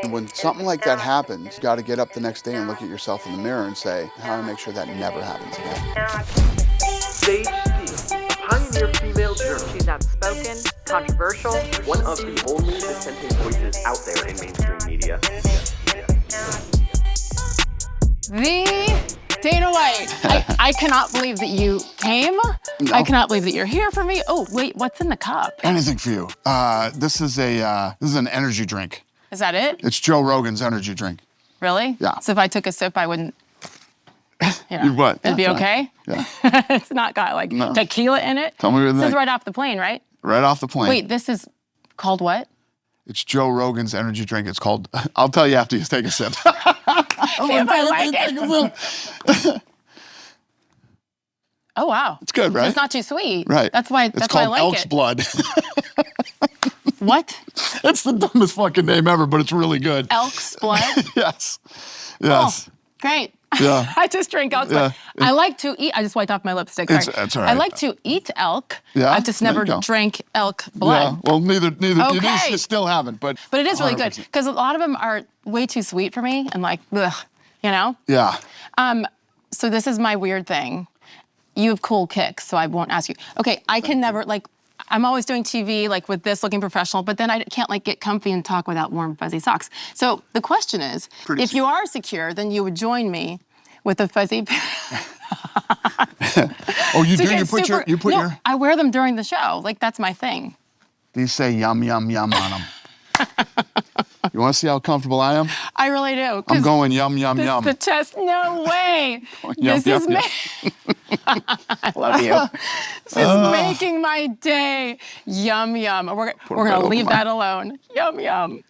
And when something like that happens, you got to get up the next day and look at yourself in the mirror and say, how do I make sure that never happens again? Sage Steele, pioneer female journalist. She's outspoken, controversial. One of the only dissenting voices out there in mainstream media. The Dana White. I cannot believe that you came. No. I cannot believe that you're here for me. Oh, wait, what's in the cup? Anything for you. This is an energy drink. Is that it? It's Joe Rogan's energy drink. Really? Yeah. So if I took a sip, I wouldn't, You what? it'd be That's okay? Yeah. It's not got like No. tequila in it? Tell me what you This is think. right off the plane, right? Right off the plane. Wait, this is called what? It's Joe Rogan's energy drink. It's called, I'll tell you after you take a sip. See if I like it. Oh, wow. It's good, right? It's not too sweet. Right. That's why It's I called like Elk's it. Blood. What? It's the dumbest fucking name ever, but it's really good. Elk's blood? Yes. Yes. Oh, great. Yeah. I just drink elk's blood. I like to eat. I just wiped off my lipstick. Sorry. It's all right. I like to eat elk. Yeah? I've just There never you go. drank elk blood. Yeah. Well, neither Okay. you still haven't, but But it is really good 100%. because a lot of them are way too sweet for me and like, ugh, you know? Yeah. So this is my weird thing. You have cool kicks, so I won't ask you. Okay, I can never, like, I'm always doing TV, like with this looking professional, but then I can't like get comfy and talk without warm, fuzzy socks. So the question is, Pretty if you are secure, then you would join me with a fuzzy pair. Oh, you To do? get You put no, your, I wear them during the show. Like, that's my thing. these say yum, yum, yum on them. You want to see how comfortable I am? I really do. I'm 'cause going yum, yum, this yum. is the test. No way. Yum, This yum, is yum. I love you. This is making my day. Yum, yum. We're right going to over leave my- that alone. Yum, yum.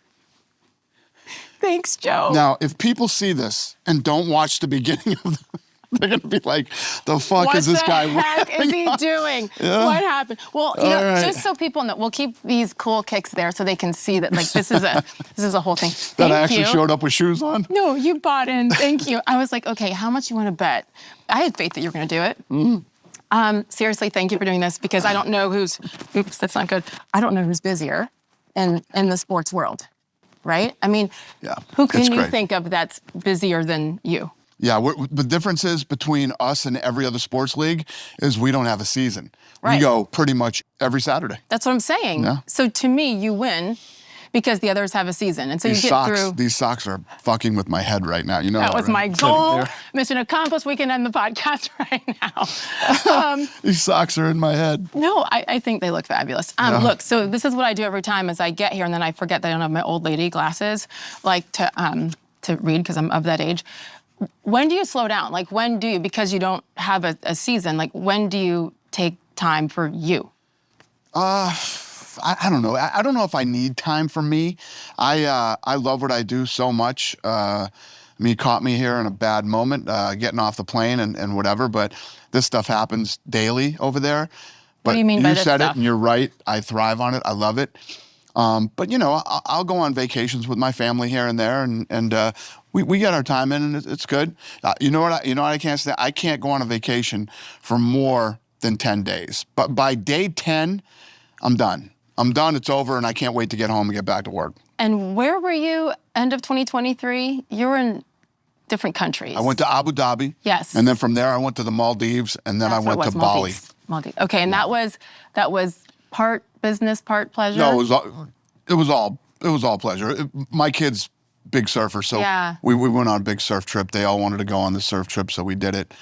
Thanks, Joe. Now, if people see this and don't watch the beginning of the, they're going to be like, the fuck What is this the guy heck is he doing? Yeah. What happened? Well, you know, All right. just so people know, we'll keep these cool kicks there so they can see that, like, this is a whole thing. That Thank I actually you. showed up with shoes on? No, you bought in. Thank you. I was like, okay, how much you want to bet? I had faith that you were going to do it. Seriously, thank you for doing this because I don't know who's, oops, that's not good. I don't know who's busier in the sports world, right? I mean, Yeah, who can it's you great. think of that's busier than you? Yeah, the difference is between us and every other sports league is we don't have a season. Right. We go pretty much every Saturday. That's what I'm saying. Yeah. So to me, you win because the others have a season. And so you get through. These socks are fucking with my head right now. You know That was right? my Sitting goal. here. Mission accomplished. We can end the podcast right now. These socks are in my head. No, I think they look fabulous. Yeah. Look, so this is what I do every time as I get here, and then I forget that I don't have my old lady glasses, like to read because I'm of that age. When do you slow down? Like when do you, because you don't have a season, like when do you take time for you? I don't know. I don't know if I need time for me. I love what I do so much. Caught me here in a bad moment, getting off the plane and whatever, but this stuff happens daily over there. But What do you mean by this said stuff? it, and you're right. I thrive on it. I love it. But you know, I'll go on vacations with my family here and there, and we get our time in, and it's good. You know what I can't say? I can't go on a vacation for more than 10 days. But by day 10, I'm done. It's over, and I can't wait to get home and get back to work. And where were you end of 2023? You were in different countries. I went to Abu Dhabi. Yes. And then from there, I went to the Maldives, and then That's I what went it to was, Bali. Maldives. Okay, and that was part business, part pleasure? No, it was all pleasure. My kid's big surfer, so Yeah. we went on a big surf trip. They all wanted to go on the surf trip, so we did it.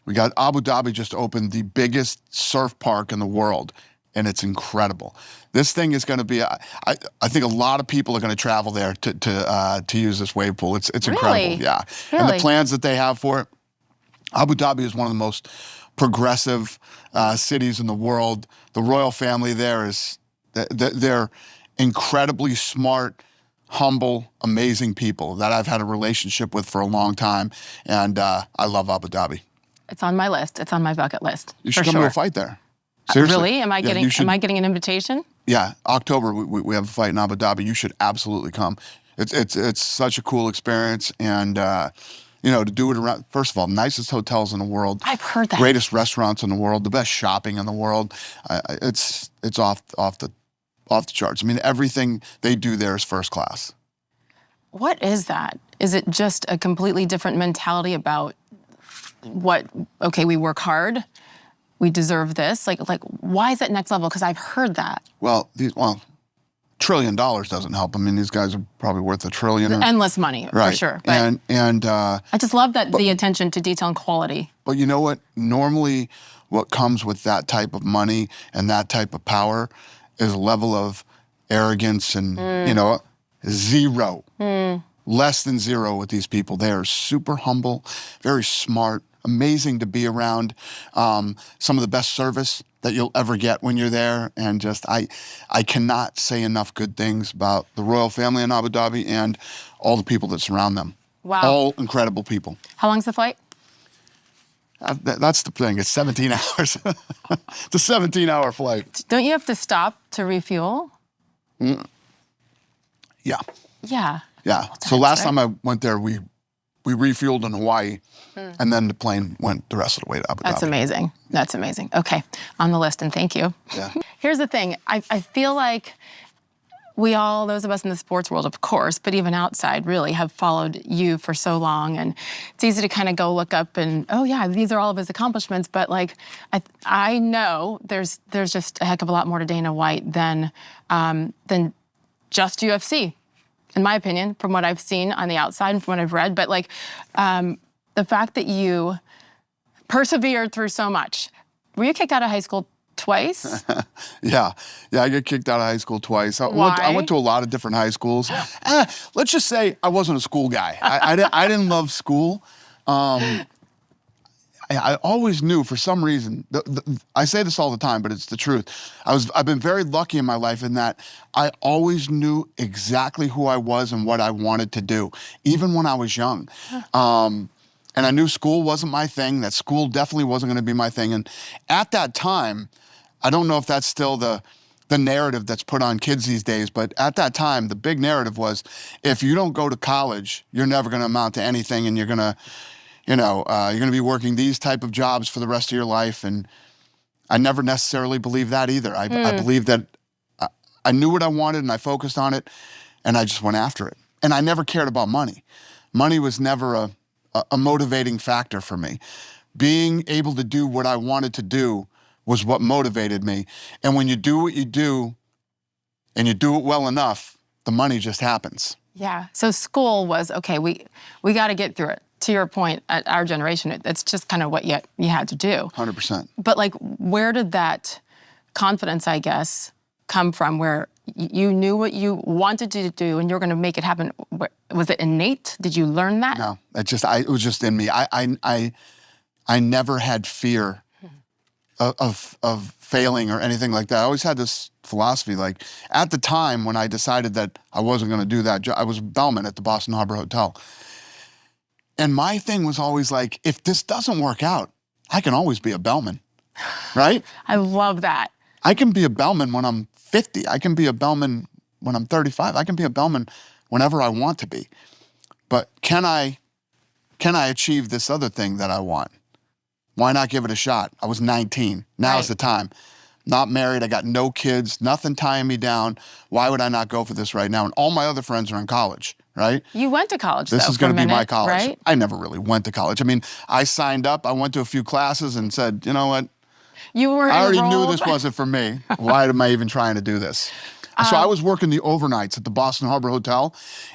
We got Abu Dhabi just opened the biggest surf park in the world, and it's incredible. This thing is going to be. I think a lot of people are going to travel there to use this wave pool. It's incredible. Really? Yeah. And Really? the plans that they have for it. Abu Dhabi is one of the most progressive cities in the world. The royal family there they're incredibly smart, humble, amazing people that I've had a relationship with for a long time, and I love Abu Dhabi. It's on my list. It's on my bucket list. You should for come sure. to a fight there. Seriously. Really? Am I Yeah, getting? you should- Am I getting an invitation? Yeah, October we have a fight in Abu Dhabi. You should absolutely come. It's such a cool experience, and you know, to do it around. First of all, nicest hotels in the world. I've heard that. Greatest restaurants in the world. The best shopping in the world. It's off the charts. I mean, everything they do there is first class. What is that? Is it just a completely different mentality about okay, we work hard, we deserve this? Like why is that next level? Because I've heard that. Well, $1 trillion doesn't help. I mean, these guys are probably worth $1 trillion. Endless money, right. for sure. But I just love the attention to detail and quality. But you know what? Normally, what comes with that type of money and that type of power is a level of arrogance and, zero. Less than zero with these people. They are super humble, very smart, amazing to be around. Some of the best service that you'll ever get when you're there. And just, I cannot say enough good things about the royal family in Abu Dhabi and all the people that surround them. Wow. All incredible people. How long's the flight? That's the thing. It's 17 hours. It's a 17-hour flight. Don't you have to stop to refuel? Yeah. Yeah. Yeah. So last time I went there, we refueled in Hawaii, and then the plane went the rest of the way to Abu Dhabi. That's amazing. That's amazing. Okay, on the list, and thank you. Yeah. Here's the thing. I feel like we all, those of us in the sports world, of course, but even outside, really have followed you for so long, and it's easy to kind of go look up and, oh yeah, these are all of his accomplishments. But like, I know there's just a heck of a lot more to Dana White than just UFC. In my opinion, from what I've seen on the outside and from what I've read. But like, the fact that you persevered through so much. Were you kicked out of high school twice? Yeah, I got kicked out of high school twice. Why? I went to a lot of different high schools. Let's just say I wasn't a school guy. I didn't love school. I always knew, for some reason, I say this all the time, but it's the truth. I've been very lucky in my life in that I always knew exactly who I was and what I wanted to do, even when I was young. And I knew school wasn't my thing, that school definitely wasn't going to be my thing. And at that time, I don't know if that's still the narrative that's put on kids these days, but at that time, the big narrative was, if you don't go to college, you're never going to amount to anything, and you're going to be working these type of jobs for the rest of your life. And I never necessarily believed that either. I believed that I knew what I wanted and I focused on it, and I just went after it. And I never cared about money. Money was never a motivating factor for me. Being able to do what I wanted to do was what motivated me. And when you do what you do and you do it well enough, the money just happens. Yeah. So school was, okay, we got to get through it. To your point, at our generation, it's just kind of what you had to do. 100%. But like, where did that confidence, I guess, come from, where you knew what you wanted to do and you're going to make it happen? Was it innate? Did you learn that? No, it was just in me. I never had fear of failing or anything like that. I always had this philosophy. Like, at the time when I decided that I wasn't going to do that job, I was a bellman at the Boston Harbor Hotel. And my thing was always like, if this doesn't work out, I can always be a bellman, right? I love that. I can be a bellman when I'm 50. I can be a bellman when I'm 35. I can be a bellman whenever I want to be. But can I achieve this other thing that I want? Why not give it a shot? I was 19. Now's the time. Not married. I got no kids. Nothing tying me down. Why would I not go for this right now? And all my other friends are in college, right? You went to college, This though, is going to be my minute, college. right? I never really went to college. I mean, I signed up. I went to a few classes and said, you know what? You were I already enrolled. knew this wasn't for me. Why am I even trying to do this? So I was working the overnights at the Boston Harbor Hotel,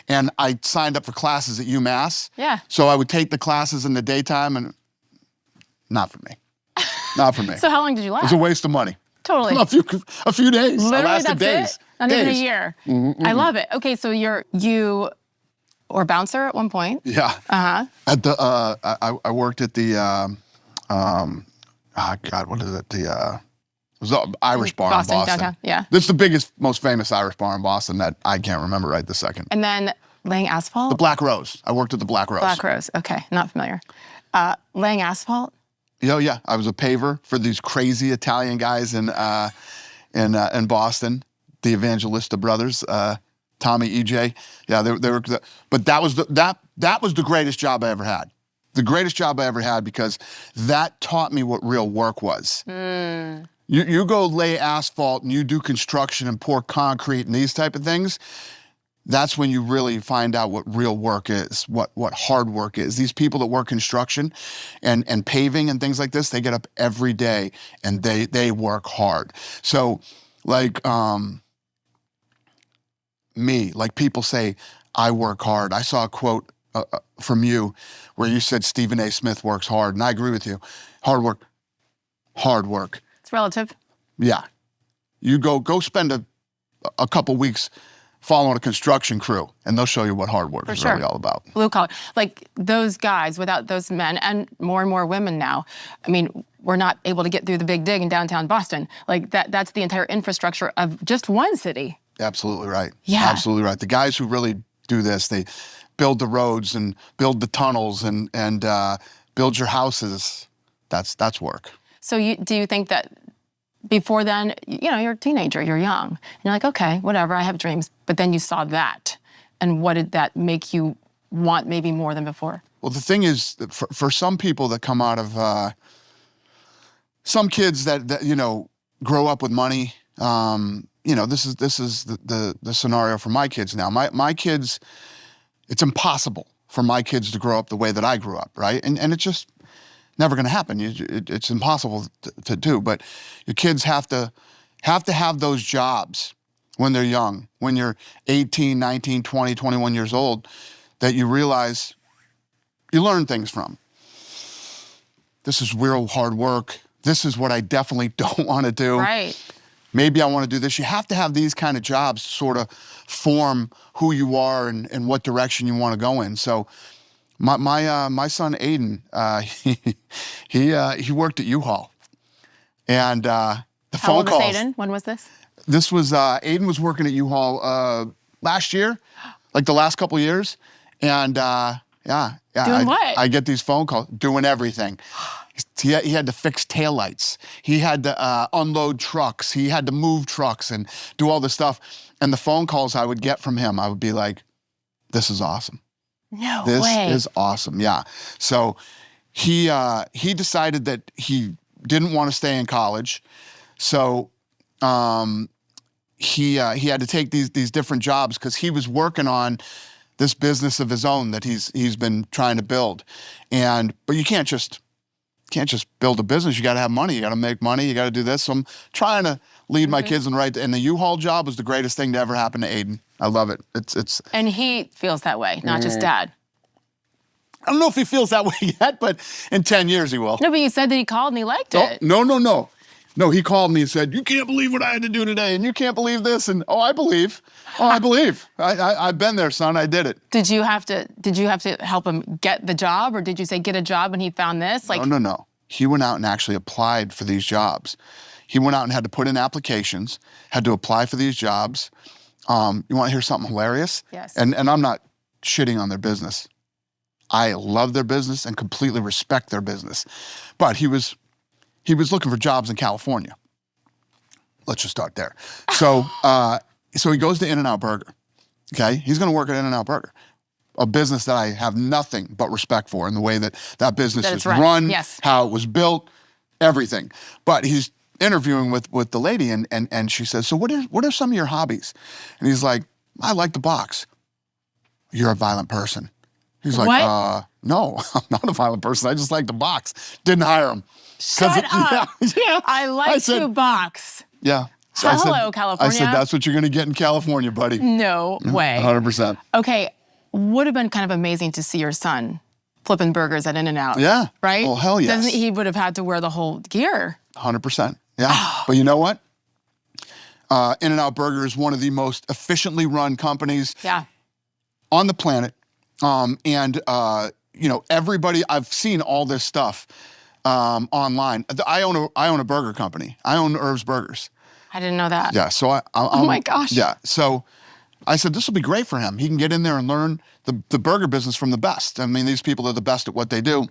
and I signed up for classes at UMass. Yeah. So I would take the classes in the daytime, and not for me. Not for me. So how long did you It last? was a waste of money. Totally. A few days. Literally, I lasted that's days. it? Not even a Days. year. I love it. Okay, so you were a bouncer at one point. Yeah. Uh-huh. At the I worked at the what is it? It was the Irish bar Boston, in Boston. downtown, yeah. This is the biggest, most famous Irish bar in Boston that I can't remember right this second. And then laying asphalt? The Black Rose. I worked at the Black Rose. Black Rose. Okay, not familiar. Laying asphalt? Yeah. I was a paver for these crazy Italian guys in Boston, the Evangelista brothers, Tommy, EJ. Yeah, they were. But that was the greatest job I ever had. The greatest job I ever had, because that taught me what real work was. You go lay asphalt and you do construction and pour concrete and these type of things. that's when you really find out what real work is, what hard work is. These people that work construction and paving and things like this, they get up every day and they work hard. So like me, like people say, I work hard. I saw a quote from you where you said Stephen A. Smith works hard, and I agree with you. Hard work, hard work. It's relative. Yeah. You go spend a couple weeks following a construction crew, and they'll show you what hard work is really all about. Blue collar. Like those guys, without those men, and more women now, I mean, we're not able to get through the Big Dig in downtown Boston. Like that's the entire infrastructure of just one city. Absolutely right. Yeah. Absolutely right. The guys who really do this, they build the roads and build the tunnels and build your houses. That's work. So do you think that before then, you're a teenager, you're young, and you're like, okay, whatever, I have dreams. But then you saw that, and what did that make you want maybe more than before? Well, the thing is, for some people that come out of, some kids that grow up with money, this is the scenario for my kids now. My kids, it's impossible for my kids to grow up the way that I grew up, right? And it's just never going to happen. It's impossible to do. But your kids have to have those jobs when they're young, when you're 18, 19, 20, 21 years old, that you realize you learn things from. This is real hard work. This is what I definitely don't want to do. Right. Maybe I want to do this. You have to have these kind of jobs to sort of form who you are and what direction you want to go in. So my son Aiden, he worked at U-Haul, and the phone calls. How old is Aiden? When was this? This was Aiden was working at U-Haul last year, like the last couple of years, and Doing what? I get these phone calls, doing everything. He had to fix taillights. He had to unload trucks. He had to move trucks and do all this stuff. And the phone calls I would get from him, I would be like, "This is awesome. No This way. is awesome." Yeah. So he decided that he didn't want to stay in college. So he had to take these different jobs because he was working on this business of his own that he's been trying to build. But you can't just build a business. You got to have money. You got to make money. You got to do this. So I'm trying to lead my kids in the right. And the U-Haul job was the greatest thing to ever happen to Aiden. I love it. It's. And he feels that way, not just dad. I don't know if he feels that way yet, but in 10 years he will. No, but you said that he called and he liked it. No. No, he called me and said, "You can't believe what I had to do today, and you can't believe this." And I believe. I believe. I've been there, son. I did it. Did you have to help him get the job, or did you say get a job and he found this? Like No. He went out and actually applied for these jobs. He went out and had to put in applications, had to apply for these jobs. You want to hear something hilarious? Yes. And I'm not shitting on their business. I love their business and completely respect their business. But he was looking for jobs in California. Let's just start there. So he goes to In-N-Out Burger. Okay, he's going to work at In-N-Out Burger, a business that I have nothing but respect for in the way that business is run, yes. how it was built, everything. But he's interviewing with the lady, and she says, "So what are some of your hobbies?" And he's like, "I like to box." "You're a violent person." He's like, What? "No, I'm not a violent person. I just like to box." Didn't hire him. Shut up. Yeah. I like said, to box. Yeah. So Hello, California. I said, "That's what you're going to get in California, buddy." No way. 100%. Okay, would have been kind of amazing to see your son flipping burgers at In-N-Out. Yeah. Right? Well, hell yes. He would have had to wear the whole gear. 100%. Yeah. But you know what? In-N-Out Burger is one of the most efficiently run companies on the planet. Everybody, I've seen all this stuff online. I own a burger company. I own Irv's Burgers. I didn't know that. Yeah. So oh my gosh. Yeah. So I said, this will be great for him. He can get in there and learn the burger business from the best. I mean, these people are the best at what they do.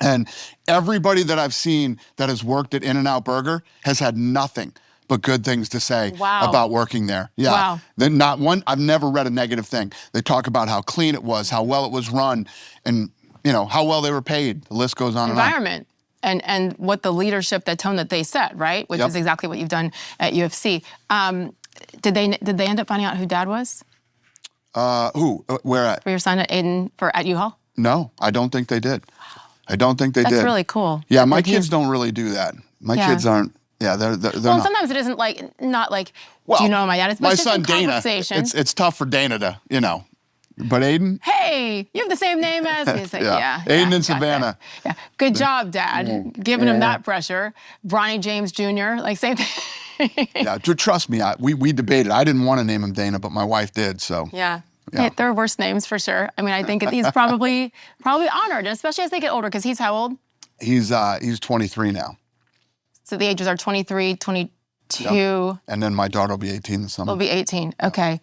And everybody that I've seen that has worked at In-N-Out Burger has had nothing but good things to say about working there. Yeah. Wow. Then not one, I've never read a negative thing. They talk about how clean it was, how well it was run, and how well they were paid. The list goes on Environment. And what the leadership, that tone that they set, right? Which is exactly what you've done at UFC. Did they end up finding out who dad was? Who? Where at? For your son at Aiden at U-Haul? No, I don't think they did. I don't think they did. That's really cool. Yeah, my Like kids don't really do that. My Yeah. kids aren't. Yeah, they're Well, and not. sometimes it isn't like, not like, Well, do you know my dad? It's my just son in Dana. conversation. It's tough for Dana to, but Aiden. Hey, you have the same name as? He's like, yeah. Aiden and gotcha. Savannah. Yeah. Good job, Dad. Giving him that pressure. Bronny James Jr., like same thing. Yeah, trust me. We debated. I didn't want to name him Dana, but my wife did. So. Yeah. Yeah. Hey, there are worse names for sure. I mean, I think he's probably honored, and especially as they get older, because he's how old? He's 23 now. So the ages are 23, 22. Yep. And then my daughter will be 18 this summer. Will be 18. Okay.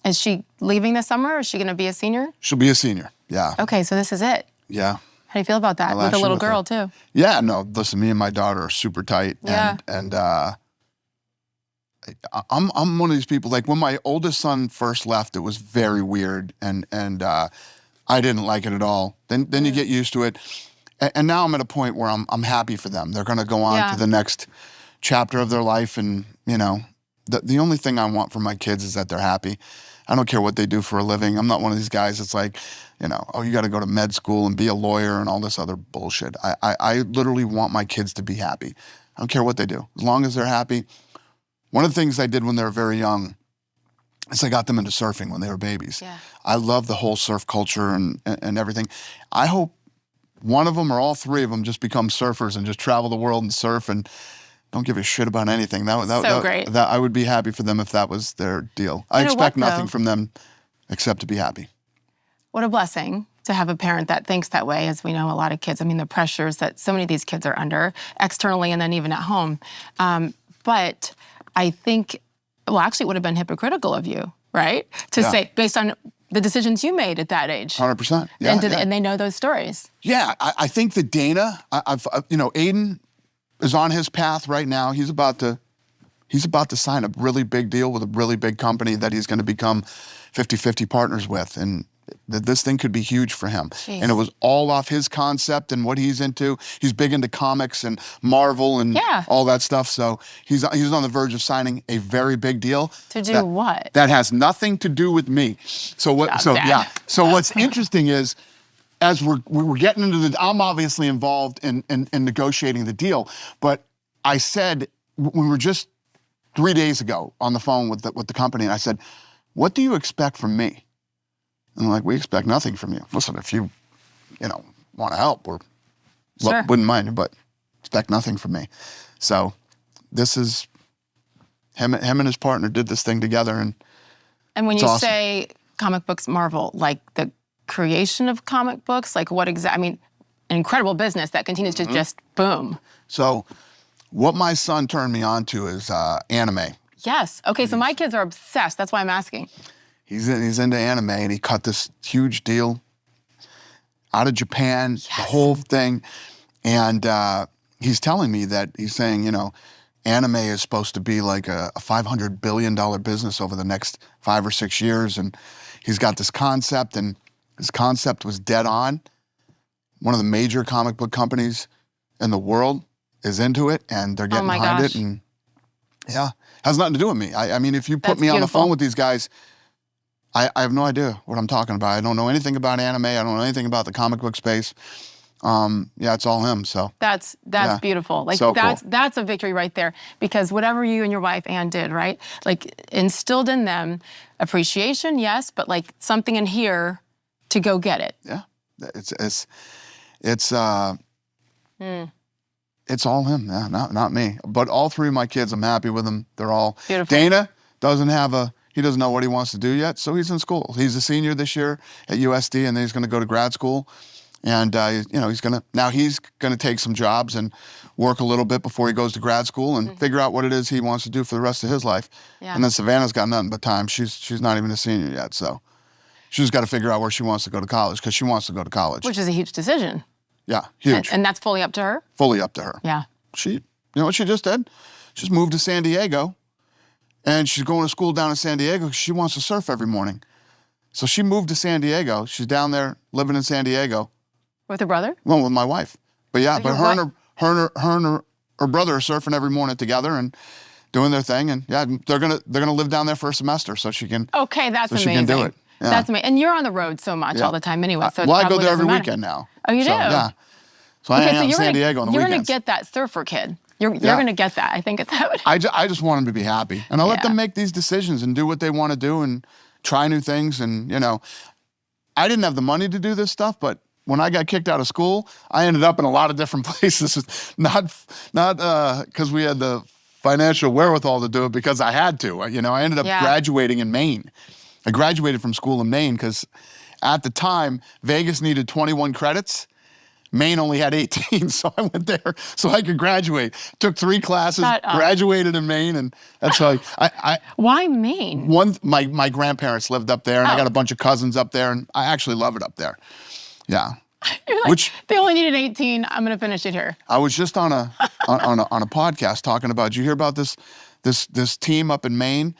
Is she leaving this summer, or is she going to be a senior? She'll be a senior. Yeah. Okay, so this is it. Yeah. How do you feel about that? With a little girl, too. Yeah, no, listen, me and my daughter are super tight. Yeah. And I'm one of these people, like when my oldest son first left, it was very weird and I didn't like it at all. Then you get used to it. And now I'm at a point where I'm happy for them. They're gonna go on to the next chapter of their life, and the only thing I want for my kids is that they're happy. I don't care what they do for a living. I'm not one of these guys that's like, oh, you got to go to med school and be a lawyer and all this other bullshit. I literally want my kids to be happy. I don't care what they do. As long as they're happy. One of the things I did when they were very young is I got them into surfing when they were babies. Yeah. I love the whole surf culture and everything. I hope one of them or all three of them just become surfers and just travel the world and surf and don't give a shit about anything. Great. That I would be happy for them if that was their deal. I expect nothing from them except to be happy. What a blessing to have a parent that thinks that way, as we know a lot of kids. I mean, the pressures that so many of these kids are under externally and then even at home. But I think, well, actually it would have been hypocritical of you, right? To say, based on the decisions you made at that age. 100%. Yeah, and they know those stories. Yeah, I think that Dana, Aiden is on his path right now. He's about to sign a really big deal with a really big company that he's going to become 50-50 partners with. And this thing could be huge for him. Jeez. And it was all off his concept and what he's into. He's big into comics and Marvel and all that stuff. So he's on the verge of signing a very big deal. To do what? That has nothing to do with me. So what's interesting is, as we're getting into I'm obviously involved in negotiating the deal, but I said, we were just 3 days ago on the phone with the company, and I said, what do you expect from me? And they're like, we expect nothing from you. Listen, if you want to help, wouldn't mind, but expect nothing from me. So this is him and his partner did this thing together, and when you awesome. say comic books, Marvel, like the creation of comic books, like what exactly? I mean, an incredible business that continues to just boom. So what my son turned me on to is anime. Yes. Okay, so my kids are obsessed. That's why I'm asking. He's into anime, and he cut this huge deal out of Japan, the whole thing. And he's telling me that he's saying, anime is supposed to be like a $500 billion business over the next 5 or 6 years. And he's got this concept, and his concept was dead on. One of the major comic book companies in the world is into it, and they're getting behind it. And has nothing to do with me. I mean, if you put me on the phone with these guys, I have no idea what I'm talking about. I don't know anything about anime. I don't know anything about the comic book space. It's all him. So that's beautiful. Like so that's a victory right there, because whatever you and your wife Ann did, right? Like instilled in them appreciation, yes, but like something in here to go get it. Yeah, it's all him. Yeah, not me. But all three of my kids, I'm happy with them. They're all beautiful. Dana he doesn't know what he wants to do yet, so he's in school. He's a senior this year at USD, and then he's going to go to grad school. And he's gonna take some jobs and work a little bit before he goes to grad school and figure out what it is he wants to do for the rest of his life. Yeah. And then Savannah's got nothing but time. She's not even a senior yet, so she's got to figure out where she wants to go to college, because she wants to go to college. Which is a huge decision. Yeah, huge. And that's fully up to her? Fully up to her. Yeah. You know what she just did? She just moved to San Diego, and she's going to school down in San Diego because she wants to surf every morning. So she moved to San Diego. She's down there living in San Diego. With her brother? Well, with my wife. But her and her brother are surfing every morning together and doing their thing. And they're gonna live down there for a semester so she can. Okay, that's so amazing. she can do it. That's amazing. And you're on the road so much all the time anyway. So well, it I go probably there every doesn't matter. weekend now. Oh, you do? So, yeah. So I hang out in you're San gonna, Diego on the you're weekends. gonna get that surfer kid. You're gonna get that. I think it's that. I just want them to be happy. And I let them make these decisions and do what they want to do and try new things. And, you know, I didn't have the money to do this stuff, but when I got kicked out of school, I ended up in a lot of different places. Not because we had the financial wherewithal to do it, because I had to. You know, I ended up graduating in Maine. I graduated from school in Maine because at the time, Vegas needed 21 credits. Maine only had 18, so I went there so I could graduate. Took 3 classes, graduated in Maine, and that's how I Why Maine? My grandparents lived up there, and I got a bunch of cousins up there, and I actually love it up there. Yeah. You're like, they only needed 18. I'm gonna finish it here. I was just on a podcast talking about. Did you hear about this team up in Maine?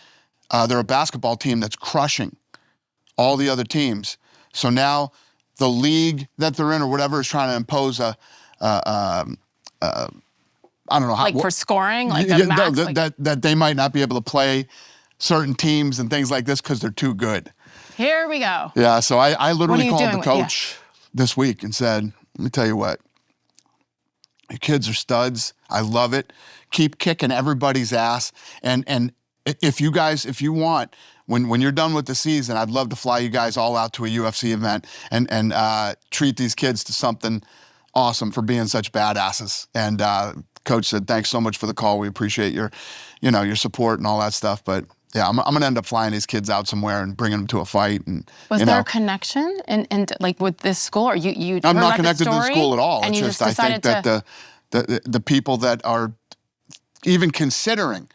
They're a basketball team that's crushing all the other teams. So now the league that they're in or whatever is trying to impose I don't know how. Like for scoring, like a max, that they might not be able to play certain teams and things like this because they're too good. Here we go. Yeah, so I literally called the doing? coach this week and said, let me tell you what, your kids are studs. I love it. Keep kicking everybody's ass. And if you want, when you're done with the season, I'd love to fly you guys all out to a UFC event and treat these kids to something awesome for being such badasses. And coach said, thanks so much for the call. We appreciate your support and all that stuff. But yeah, I'm going to end up flying these kids out somewhere and bringing them to a fight. And was there a connection and like with this school, or you? I'm not connected to the school at all. And it's you just I think that the people that are even considering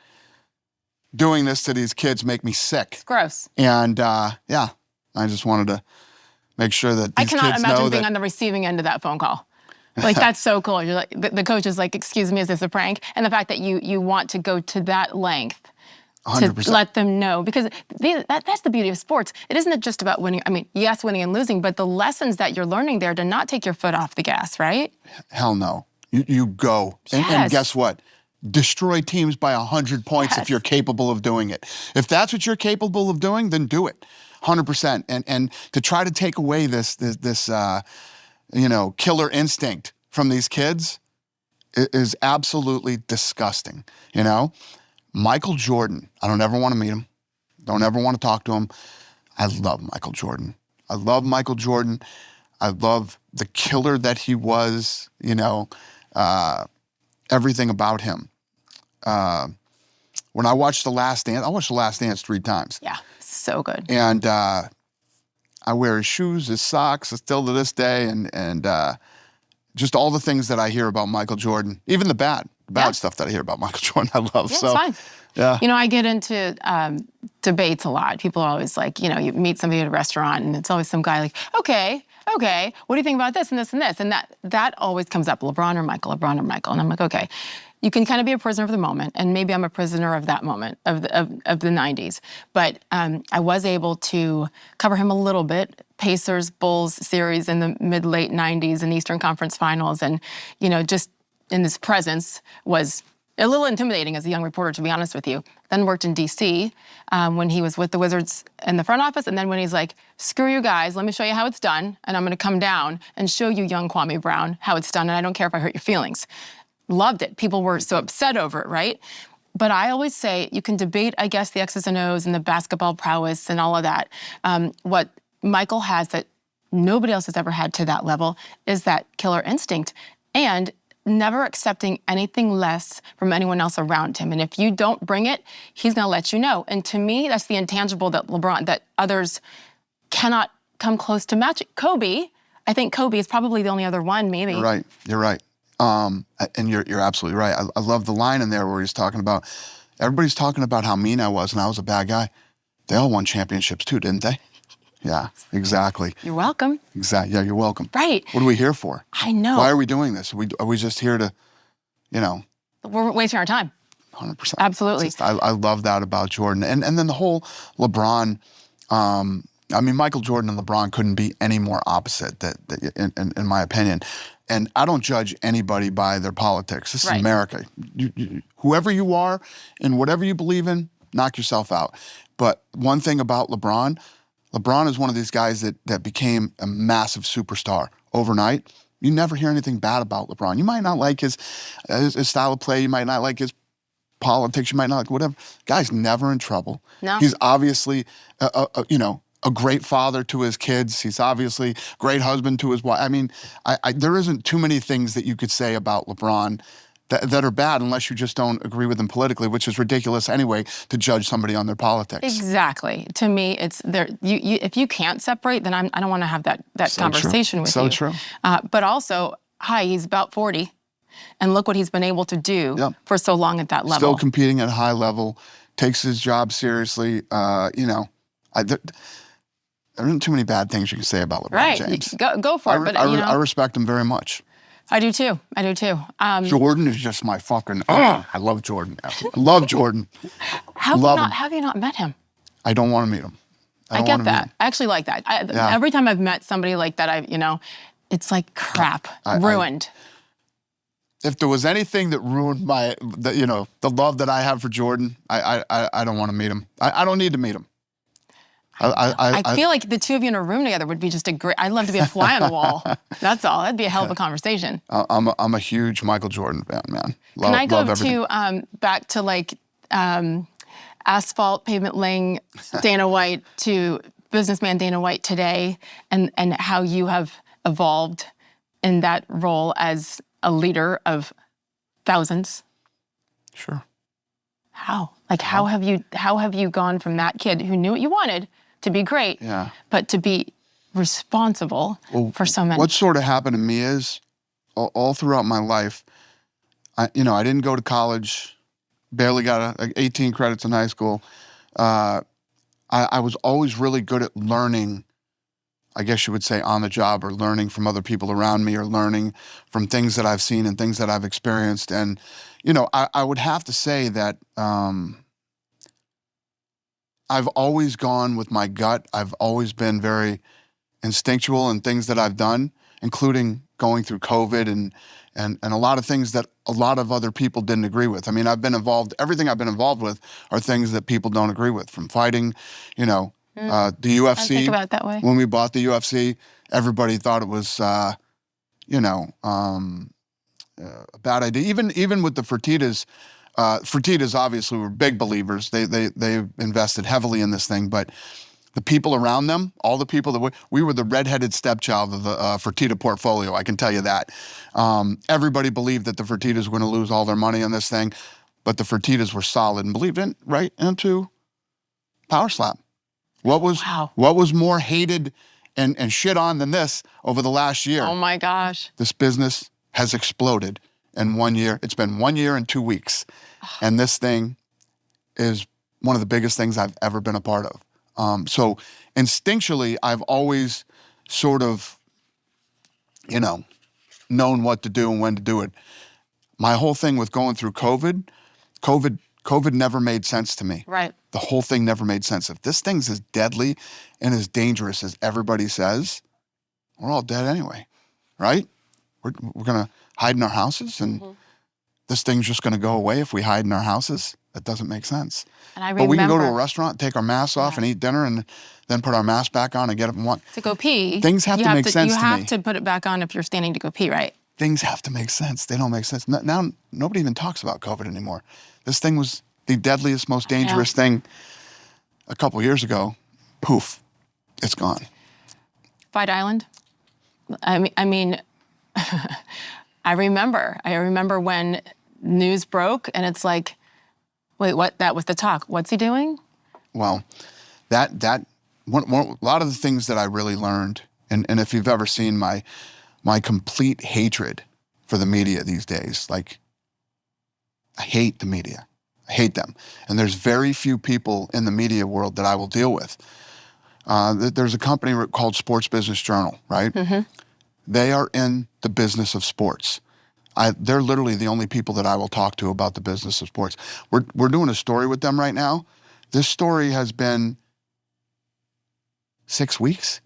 doing this to these kids make me sick. It's gross. And I just wanted to make sure that these kids know that. I cannot imagine being on the receiving end of that phone call. Like, that's so cool. You're like, the coach is like, excuse me, is this a prank? And the fact that you want to go to that length 100%. to let them know, because that's the beauty of sports. It isn't just about winning. I mean, yes, winning and losing, but the lessons that you're learning there to not take your foot off the gas, right? Hell no. You go. And guess what? Destroy teams by 100 points if you're capable of doing it. If that's what you're capable of doing, then do it. 100%. And to try to take away this killer instinct from these kids is absolutely disgusting. You know? Michael Jordan, I don't ever want to meet him. Don't ever want to talk to him. I love Michael Jordan. I love Michael Jordan. I love the killer that he was, everything about him. When I watched The Last Dance, I watched The Last Dance 3 times. Yeah, so good. And I wear his shoes, his socks, still to this day, and just all the things that I hear about Michael Jordan, even the bad stuff that I hear about Michael Jordan, I love. Yeah, so, it's fine. Yeah. I get into debates a lot. People are always like, you meet somebody at a restaurant and it's always some guy like, okay, what do you think about this and this and this? And that always comes up, LeBron or Michael. And I'm like, okay, you can kind of be a prisoner of the moment, and maybe I'm a prisoner of that moment, of the 90s. But I was able to cover him a little bit, Pacers-Bulls series in the mid-late 90s and Eastern Conference Finals. And, just in his presence was a little intimidating as a young reporter, to be honest with you. Then worked in D.C. When he was with the Wizards in the front office. And then when he's like, screw you guys, let me show you how it's done. And I'm going to come down and show you, young Kwame Brown, how it's done. And I don't care if I hurt your feelings. Loved it. People were so upset over it, right? But I always say you can debate, I guess, the X's and O's and the basketball prowess and all of that. What Michael has that nobody else has ever had to that level is that killer instinct. And never accepting anything less from anyone else around him. And if you don't bring it, he's going to let you know. And to me, that's the intangible that others cannot come close to match. Kobe, I think Kobe is probably the only other one, maybe. You're right. And you're absolutely right. I love the line in there where he's talking about, everybody's talking about how mean I was and I was a bad guy. They all won championships too, didn't they? Yeah, exactly. You're welcome. Exactly. Yeah, you're welcome. Right. What are we here for? I know. Why are we doing this? Are we just here to, We're wasting our time. 100%. Absolutely. I love that about Jordan. And then the whole LeBron, Michael Jordan and LeBron couldn't be any more opposite, in my opinion. And I don't judge anybody by their politics. This is America. Whoever you are and whatever you believe in, knock yourself out. But one thing about LeBron, LeBron is one of these guys that became a massive superstar overnight. You never hear anything bad about LeBron. You might not like his style of play. You might not like his politics. You might not like whatever. Guy's never in trouble. No. He's obviously, a great father to his kids. He's obviously a great husband to his wife. I mean, there isn't too many things that you could say about LeBron that are bad unless you just don't agree with them politically, which is ridiculous anyway to judge somebody on their politics. Exactly. To me, it's there. If you can't separate, then I don't want to have that So conversation with you. So true. But also, he's about 40, and look what he's been able to do Yep. for so long at that level. Still competing at a high level, takes his job seriously. There aren't too many bad things you can say about LeBron Right. James. Go for it. But I respect him very much. I do too. Jordan is just my fucking. I love Jordan. I love Jordan. How have you not met him? I don't want to meet him. I get that. I actually like that. Yeah. Every time I've met somebody like that, it's like crap, ruined. If there was anything that ruined the love that I have for Jordan, I don't want to meet him. I don't need to meet him. I feel like the two of you in a room together would be just a great. I'd love to be a fly on the wall. That's all. That'd be a hell of a conversation. I'm a huge Michael Jordan fan, man. Can I go everything. back to like asphalt pavement laying Dana White to businessman Dana White today, and how you have evolved in that role as a leader of thousands? Sure. How? Like how have you gone from that kid who knew what you wanted to be great, but to be responsible for so many? What sort of happened to me is all throughout my life, I didn't go to college, barely got 18 credits in high school. I was always really good at learning, I guess you would say, on the job, or learning from other people around me, or learning from things that I've seen and things that I've experienced. And, I would have to say that I've always gone with my gut. I've always been very instinctual in things that I've done, including going through COVID and a lot of things that a lot of other people didn't agree with. I mean, everything I've been involved with are things that people don't agree with, from fighting, the UFC. I think about it that way. When we bought the UFC, everybody thought it was, a bad idea. Even with the Fertittas, Fertittas obviously were big believers. They invested heavily in this thing, but the people around them, all the people that we were the redheaded stepchild of the Fertitta portfolio. I can tell you that. Everybody believed that the Fertittas were going to lose all their money on this thing, but the Fertittas were solid and believed right into Power Slap. What was more hated and shit on than this over the last year? Oh my gosh. This business has exploded in 1 year. It's been 1 year and 2 weeks. And this thing is one of the biggest things I've ever been a part of. So instinctually, I've always sort of, known what to do and when to do it. My whole thing with going through COVID never made sense to me. Right. The whole thing never made sense. If this thing's as deadly and as dangerous as everybody says, we're all dead anyway, right? We're going to hide in our houses, and this thing's just going to go away if we hide in our houses. That doesn't make sense. And I remember, but we can go to a restaurant, take our masks off, and eat dinner, and then put our mask back on and get up and walk. To go pee. Things have to make sense to me. You have to put it back on if you're standing to go pee, right? Things have to make sense. They don't make sense. Now nobody even talks about COVID anymore. This thing was the deadliest, most dangerous thing a couple years ago. Poof, it's gone. Fight Island. I mean, I remember when news broke, and it's like, wait, what? That was the talk. What's he doing? Well, a lot of the things that I really learned, and if you've ever seen my complete hatred for the media these days, like, I hate the media. I hate them. And there's very few people in the media world that I will deal with. There's a company called Sports Business Journal, right? Mm-hmm. They are in the business of sports. They're literally the only people that I will talk to about the business of sports. We're doing a story with them right now. This story has been 6 weeks,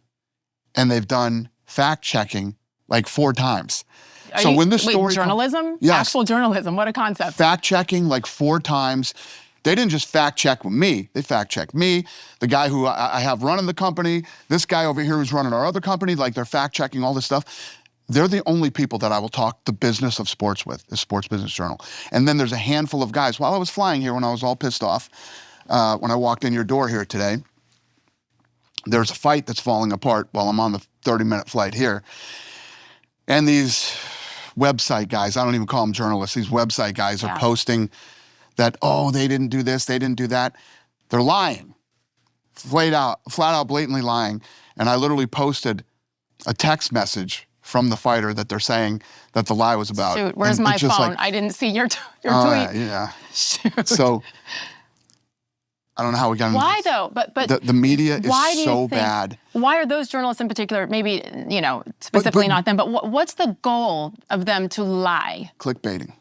and they've done fact checking like 4 times. Wait, journalism? Yes. Actual journalism, what a concept. Fact checking like 4 times. They didn't just fact check me. They fact checked me, the guy who I have running the company, this guy over here who's running our other company. Like, they're fact checking all this stuff. They're the only people that I will talk the business of sports with, the Sports Business Journal. And then there's a handful of guys. While I was flying here, when I was all pissed off, when I walked in your door here today, there's a fight that's falling apart while I'm on the 30-minute flight here. And these website guys, I don't even call them journalists, these website guys are posting that, oh, they didn't do this, they didn't do that. They're lying, flat out, blatantly lying. And I literally posted a text message from the fighter that they're saying that the lie was about. Shoot, where's my phone? Like, I didn't see your tweet. Yeah. Shoot. So I don't know how we got into Why this. though? But the media is why do you so think, bad. Why are those journalists in particular, maybe, you know, specifically not them, but what's the goal of them to lie? Clickbaiting.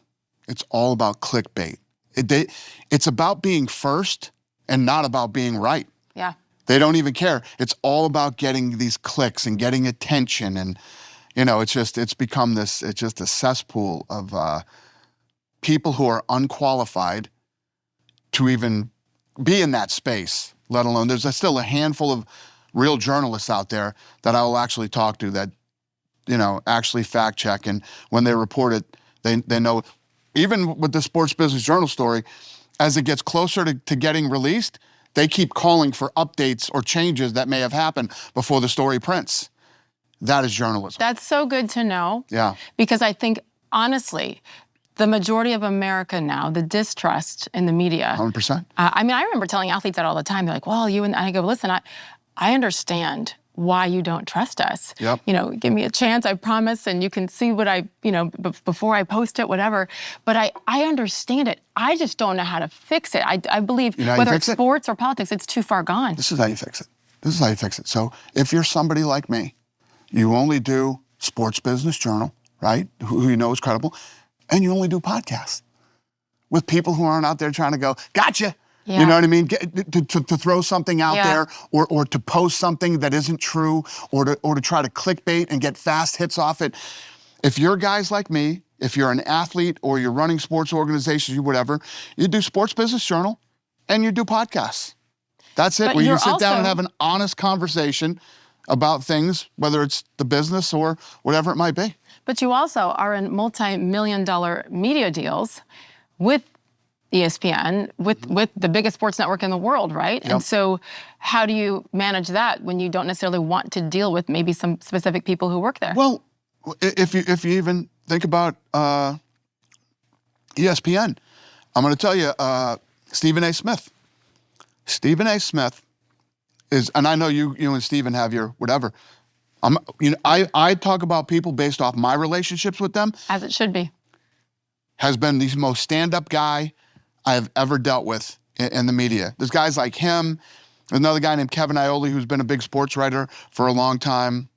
It's all about clickbait. It's about being first and not about being right. Yeah. They don't even care. It's all about getting these clicks and getting attention. And, you know, it's become a cesspool of people who are unqualified to even be in that space, let alone, there's still a handful of real journalists out there that I will actually talk to that, you know, actually fact check. And when they report it, they know, even with the Sports Business Journal story, as it gets closer to getting released, they keep calling for updates or changes that may have happened before the story prints. That is journalism. That's so good to know. Yeah. Because I think, honestly, the majority of America now, the distrust in the media. 100%. I mean, I remember telling athletes that all the time. They're like, well, and I go, listen, I understand why you don't trust us. Yep. You know, give me a chance, I promise, and you can see what before I post it, whatever. But I understand it. I just don't know how to fix it. I believe, you know, whether it's sports or politics, it's too far gone. This is how you fix it. So if you're somebody like me, you only do Sports Business Journal, right? Who you know is credible, and you only do podcasts with people who aren't out there trying to go, gotcha. Yeah. You know what I mean? To throw something out there, or to post something that isn't true, or to try to clickbait and get fast hits off it. If you're guys like me, if you're an athlete or you're running sports organizations, whatever, you do Sports Business Journal and you do podcasts. That's it. But Where you you're sit down and also- have an honest conversation about things, whether it's the business or whatever it might be. But you also are in multi-million-dollar media deals with ESPN, with the biggest sports network in the world, right? Yep. And so how do you manage that when you don't necessarily want to deal with maybe some specific people who work there? Well, if you even think about ESPN, I'm going to tell you, Stephen A. Smith. Stephen A. Smith is, and I know you and Stephen have your whatever. I talk about people based off my relationships with them. As it should be. Has been the most stand-up guy I have ever dealt with in the media. There's guys like him. There's another guy named Kevin Ioli who's been a big sports writer for a long time.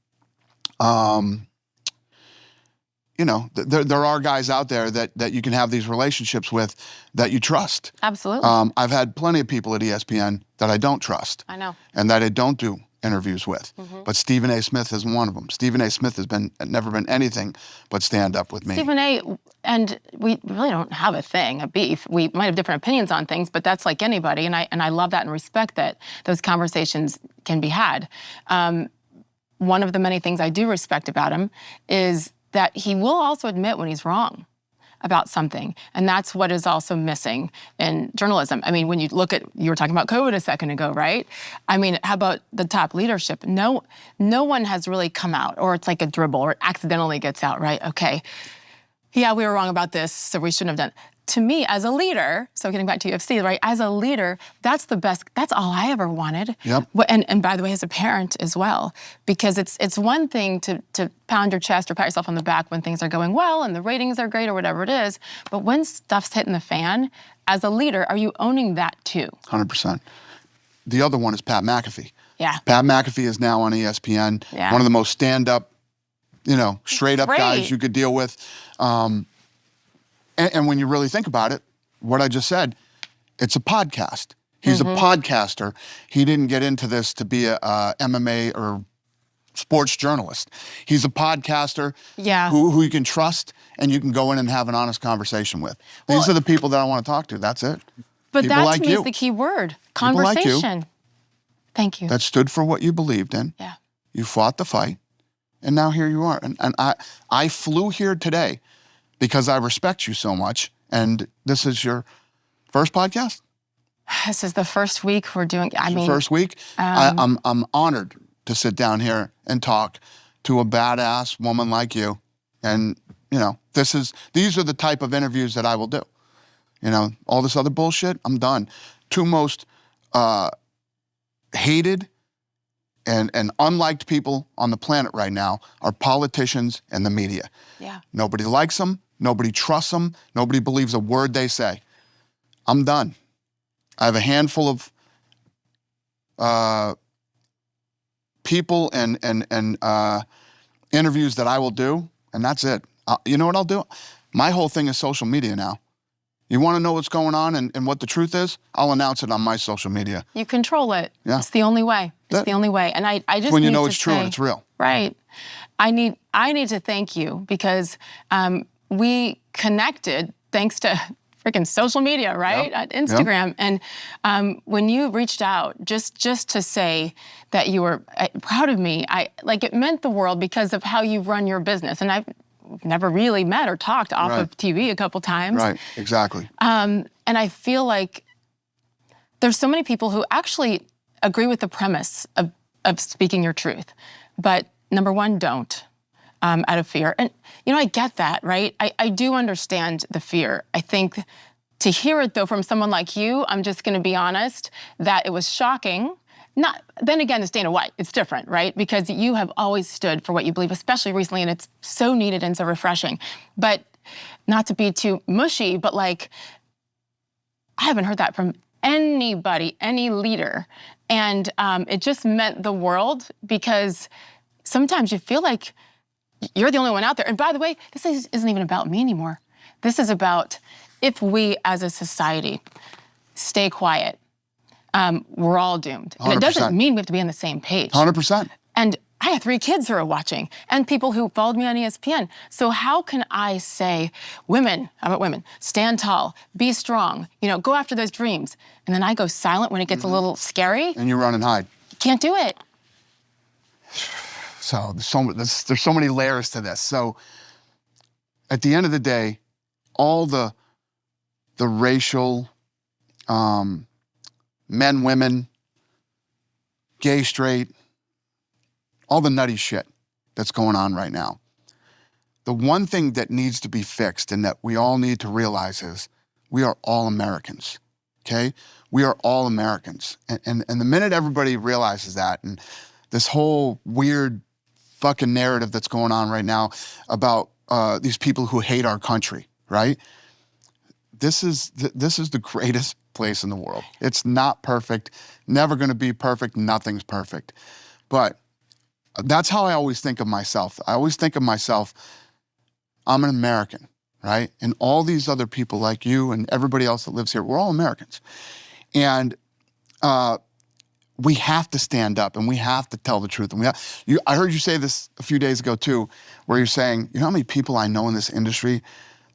You know, there are guys out there that you can have these relationships with that you trust. Absolutely. I've had plenty of people at ESPN that I don't trust. I know. And that I don't do interviews with. But Stephen A. Smith is one of them. Stephen A. Smith has never been anything but stand up with me. Stephen A., and we really don't have a thing, a beef. We might have different opinions on things, but that's like anybody, and I love that and respect that those conversations can be had. One of the many things I do respect about him is that he will also admit when he's wrong about something. And that's what is also missing in journalism. I mean, when you look at, you were talking about COVID a second ago, right? I mean, how about the top leadership? No one has really come out, or it's like a dribble, or it accidentally gets out, right? Okay, yeah, we were wrong about this, so we shouldn't have done. To me, as a leader, so getting back to UFC, right? As a leader, that's the best, that's all I ever wanted. Yep. And by the way, as a parent as well, because it's one thing to pound your chest or pat yourself on the back when things are going well and the ratings are great or whatever it is, but when stuff's hitting the fan, as a leader, are you owning that too? 100%. The other one is Pat McAfee. Yeah. Pat McAfee is now on ESPN. Yeah. One of the most stand-up, straight up Great. guys you could deal with. And when you really think about it, what I just said, it's a podcast. He's a podcaster. He didn't get into this to be a MMA or sports journalist. He's a podcaster who you can trust and you can go in and have an honest conversation with. These are the people that I want to talk to. That's it. But People that like to me you. is the key word, People like you. conversation. Thank you. That stood for what you believed in. Yeah. You fought the fight, and now here you are. And I flew here today because I respect you so much. And this is your first podcast? This is the first week we're doing. First week. I'm honored to sit down here and talk to a badass woman like you. And you know, these are the type of interviews that I will do. You know, all this other bullshit, I'm done. Two most hated and unliked people on the planet right now are politicians and the media. Yeah. Nobody likes them. Nobody trusts them. Nobody believes a word they say. I'm done. I have a handful of people and interviews that I will do, and that's it. You know what I'll do? My whole thing is social media now. You want to know what's going on and what the truth is? I'll announce it on my social media. You control it. Yeah. It's the only way. It's the only way. And I just When you need know to it's true and say- it's real. Right. I need to thank you because we connected thanks to freaking social media, right? Yep. Instagram. And when you reached out just to say that you were proud of me, it meant the world because of how you run your business. And I've never really met or talked off Right. of TV a couple times. Right, exactly. And I feel like there's so many people who actually agree with the premise of speaking your truth. But number one, don't, out of fear. And, you know, I get that, right? I do understand the fear. I think to hear it, though, from someone like you, I'm just going to be honest, that it was shocking. Then again, it's Dana White. It's different, right? Because you have always stood for what you believe, especially recently, and it's so needed and so refreshing. But not to be too mushy, but like, I haven't heard that from anybody, any leader. And it just meant the world because sometimes you feel like you're the only one out there. And by the way, this isn't even about me anymore. This is about if we as a society stay quiet, we're all doomed. And it 100%. doesn't mean we have to be on the same page. 100%. And I have 3 kids who are watching and people who followed me on ESPN. So how can I say, women, how about women, stand tall, be strong, you know, go after those dreams. And then I go silent when it gets a little scary. And you run and hide. Can't do it. So there's so many layers to this. So at the end of the day, all the racial, men, women, gay, straight, all the nutty shit that's going on right now. The one thing that needs to be fixed and that we all need to realize is we are all Americans, okay? We are all Americans. And the minute everybody realizes that, and this whole weird fucking narrative that's going on right now about these people who hate our country, right? This is the greatest place in the world. It's not perfect, never gonna be perfect, nothing's perfect. But that's how I always think of myself. I always think of myself, I'm an American, right? And all these other people like you and everybody else that lives here, we're all Americans. And we have to stand up and we have to tell the truth. And I heard you say this a few days ago too, where you're saying, you know how many people I know in this industry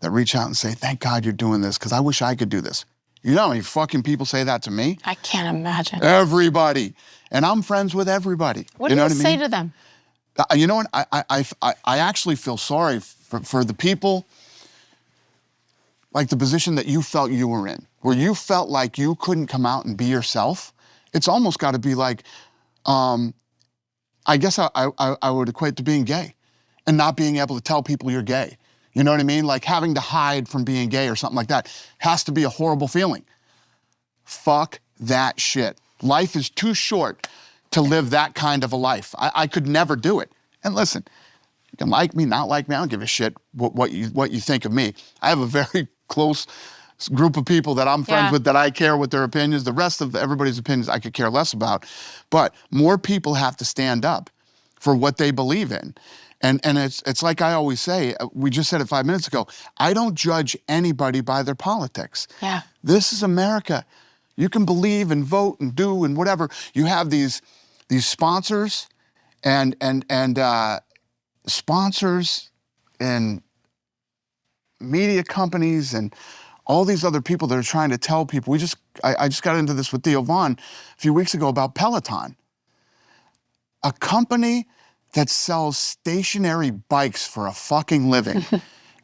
that reach out and say, thank God you're doing this, because I wish I could do this. You know how many fucking people say that to me? I can't imagine. Everybody. And I'm friends with everybody. What do know you what I say mean? to them? You know what? I actually feel sorry for the people, like the position that you felt you were in, where you felt like you couldn't come out and be yourself. It's almost got to be like, I guess I would equate to being gay and not being able to tell people you're gay. You know what I mean? Like having to hide from being gay or something like that has to be a horrible feeling. Fuck that shit. Life is too short to live that kind of a life. I could never do it. And listen, you can like me, not like me, I don't give a shit what you think of me. I have a very close group of people that I'm friends with that I care what their opinions. The rest of everybody's opinions I could care less about. But more people have to stand up for what they believe in. And it's like I always say, we just said it 5 minutes ago, I don't judge anybody by their politics. Yeah. This is America. You can believe and vote and do and whatever. You have these sponsors and sponsors and media companies and all these other people that are trying to tell people. I just got into this with Theo Vaughn a few weeks ago about Peloton. A company that sells stationary bikes for a fucking living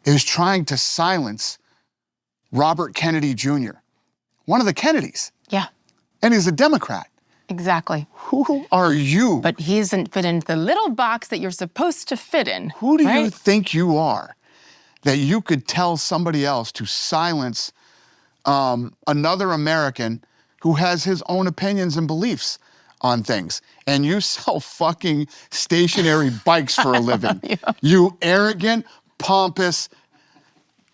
is trying to silence Robert Kennedy Jr., one of the Kennedys. Yeah, And he's a Democrat. exactly. Who are you? But he doesn't fit into the little box that you're supposed to fit in. Who do you right? think you are that you could tell somebody else to silence another American who has his own opinions and beliefs on things? And you sell fucking stationary bikes for a living. Yeah. You arrogant, pompous,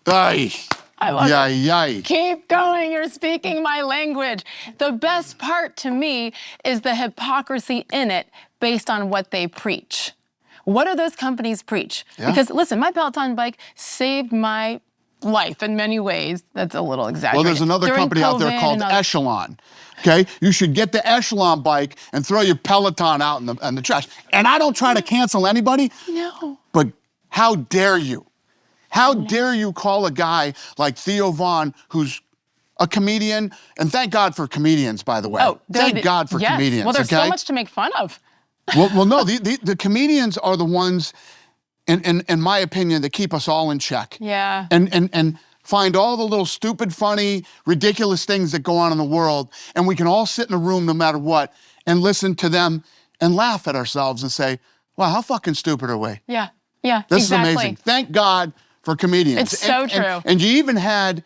ay, I love it. yay. Keep going, you're speaking my language. The best part to me is the hypocrisy in it based on what they preach. What do those companies preach? Yeah. Because listen, my Peloton bike saved my life in many ways. That's a little exaggerated. Well, there's another During company out there COVID called and all- Echelon. Okay, you should get the Echelon bike and throw your Peloton out in the trash. And I don't try to cancel anybody, No. but how dare you? How dare you call a guy like Theo Vaughn, who's a comedian, and thank God for comedians, by the way. Thank God for yes. comedians, Well, there's okay? so much to make fun of. Well, no, the comedians are the ones, in my opinion, that keep us all in check. Yeah. And find all the little stupid, funny, ridiculous things that go on in the world, and we can all sit in a room no matter what and listen to them and laugh at ourselves and say, wow, how fucking stupid are we? Yeah. Yeah. This exactly. is amazing. Thank God for comedians. It's so true. And you even had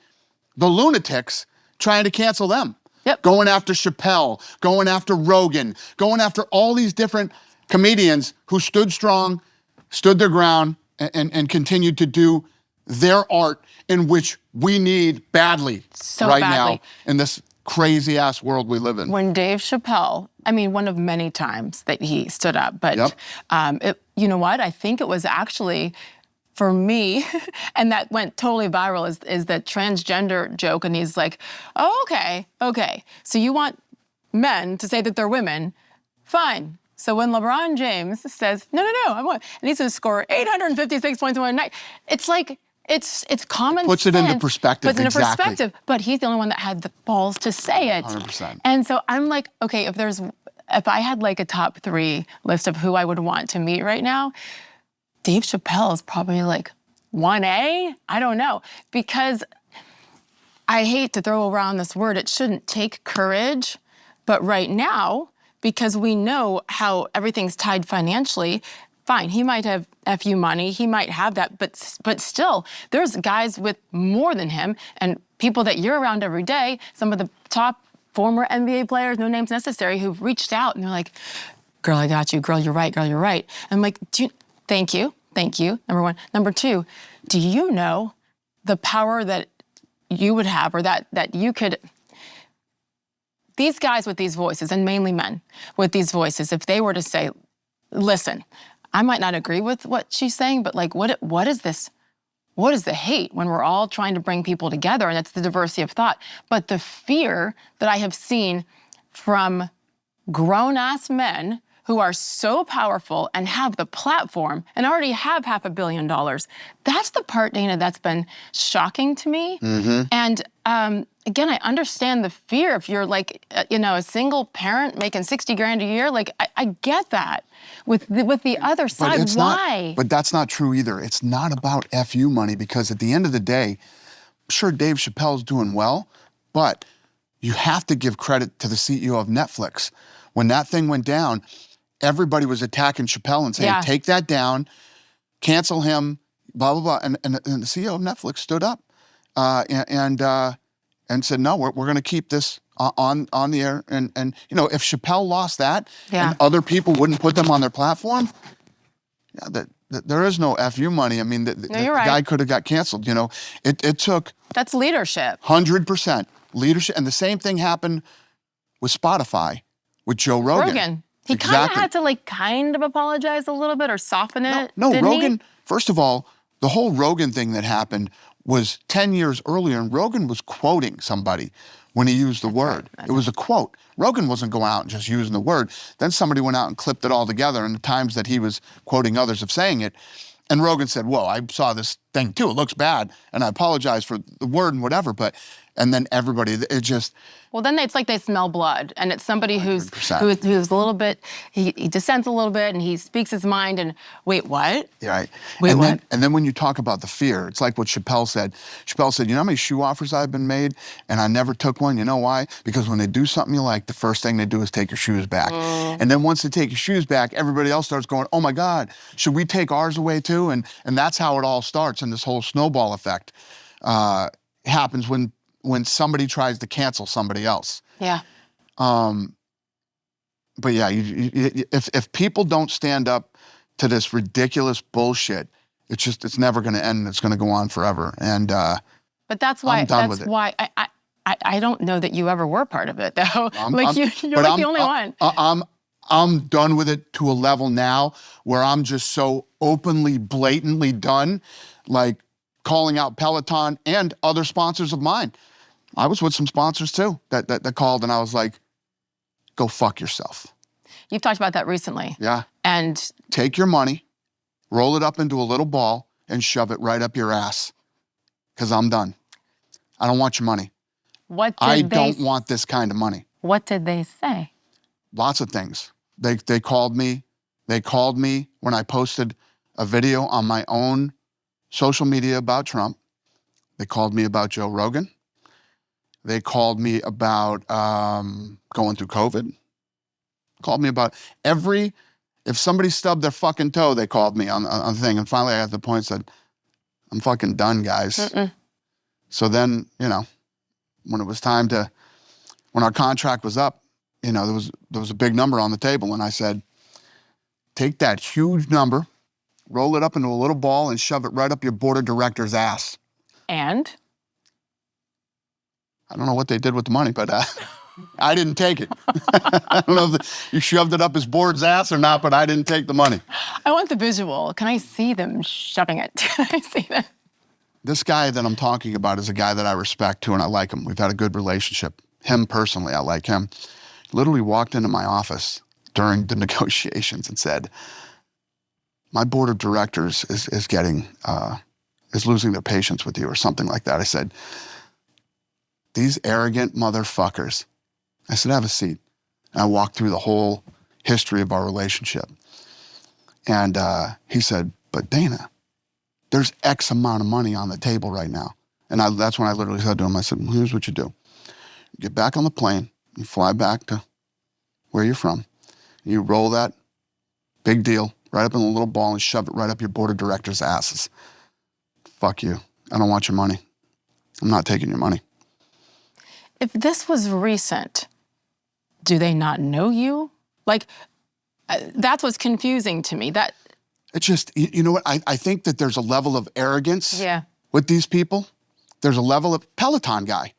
the lunatics trying to cancel them. Yep. Going after Chappelle, going after Rogan, going after all these different comedians who stood strong, stood their ground, and continued to do their art, in which we need badly So right badly. now in this crazy ass world we live in. When Dave Chapelle, I mean, one of many times that he stood up, but Yep. you know what? I think it was actually for me, and that went totally viral, is that transgender joke. And he's like, oh, okay. So you want men to say that they're women? Fine. So when LeBron James says, no, I want, and he's going to score 856 points in one night, it's like, it's common sense. Puts it into perspective, Puts it into exactly. perspective. But he's the only one that had the balls to say it. 100%. And so I'm like, okay, if I had like a top 3 list of who I would want to meet right now, Dave Chapelle is probably like 1A. I don't know, because I hate to throw around this word. It shouldn't take courage, but right now, because we know how everything's tied financially, fine, he might have FU money, he might have that, but still, there's guys with more than him and people that you're around every day, some of the top former NBA players, no names necessary, who've reached out and they're like, girl, I got you, girl, you're right, girl, you're right. And I'm like, thank you, number one. Number 2, do you know the power that you would have, or that you could, these guys with these voices, and mainly men with these voices, if they were to say, listen, I might not agree with what she's saying, but like, what is this? What is the hate when we're all trying to bring people together? And that's the diversity of thought. But the fear that I have seen from grown-ass men who are so powerful and have the platform and already have $500 million, that's the part, Dana, that's been shocking to me. Mm-hmm. And again, I understand the fear if you're like, a single parent making 60 grand a year. Like, I get that. With the other side, why? But that's not true either. It's not about FU money, because at the end of the day, I'm sure Dave Chappelle's doing well, but you have to give credit to the CEO of Netflix. When that thing went down, everybody was attacking Chappelle and saying, take that down, cancel him, blah, blah, blah. And the CEO of Netflix stood up and said, no, we're going to keep this on the air. And if Chappelle lost that and other people wouldn't put them on their platform, there is no FU money. I mean, the right. guy could have got canceled. It took That's leadership. 100% leadership. And the same thing happened with Spotify, with Joe Rogan. He kind of had to kind of apologize a little bit or soften it. No, didn't Rogan, he? first of all, the whole Rogan thing that happened was 10 years earlier, and Rogan was quoting somebody when he used the word. It was a quote. Rogan wasn't going out and just using the word. Then somebody went out and clipped it all together, and the times that he was quoting others of saying it. And Rogan said, whoa, I saw this thing too. It looks bad. And I apologize for the word and whatever. And then everybody, it just. Well, then it's like they smell blood. And it's somebody who's 100%. who's a little bit, he dissents a little bit and he speaks his mind and, wait, what? Yeah, right. Wait, and what? And then when you talk about the fear, it's like what Chappelle said. Chappelle said, you know how many shoe offers I've been made and I never took one? You know why? Because when they do something you like, the first thing they do is take your shoes back. And then once they take your shoes back, everybody else starts going, oh my God, should we take ours away too? And that's how it all starts, and this whole snowball effect happens when somebody tries to cancel somebody else. Yeah. But yeah, if people don't stand up to this ridiculous bullshit, it's never going to end. It's going to go on forever. And but that's why I'm done with it. I don't know that you ever were part of it though. You're like the only one. I'm done with it to a level now where I'm just so openly, blatantly done, like calling out Peloton and other sponsors of mine. I was with some sponsors too that called, and I was like, go fuck yourself. You've talked about that recently. Yeah. And take your money, roll it up into a little ball, and shove it right up your ass. Because I'm done. I don't want your money. I don't want this kind of money. What did they say? Lots of things. They called me. They called me when I posted a video on my own social media about Trump. They called me about Joe Rogan. They called me about going through COVID. Called me about if somebody stubbed their fucking toe, they called me on the thing. And finally I got to the point and said, I'm fucking done, guys. So then, when it was time when our contract was up, there was a big number on the table, and I said, take that huge number, roll it up into a little ball, and shove it right up your board of directors' ass. And? I don't know what they did with the money, but I didn't take it. I don't know if you shoved it up his board's ass or not, but I didn't take the money. I want the visual. Can I see them shoving it? Can I see that? This guy that I'm talking about is a guy that I respect too, and I like him. We've had a good relationship. Him personally, I like him. Literally walked into my office during the negotiations and said, my board of directors is losing their patience with you, or something like that. I said, these arrogant motherfuckers. I said, have a seat. And I walked through the whole history of our relationship. And he said, but Dana, there's X amount of money on the table right now. And that's when I literally said to him, I said, well, here's what you do. You get back on the plane, you fly back to where you're from, you roll that big deal right up in a little ball and shove it right up your board of directors' asses. Fuck you. I don't want your money. I'm not taking your money. If this was recent, do they not know you? Like, that's what's confusing to me. It's just, you know what? I think that there's a level of arrogance Yeah. with these people. There's a level of Peloton guy.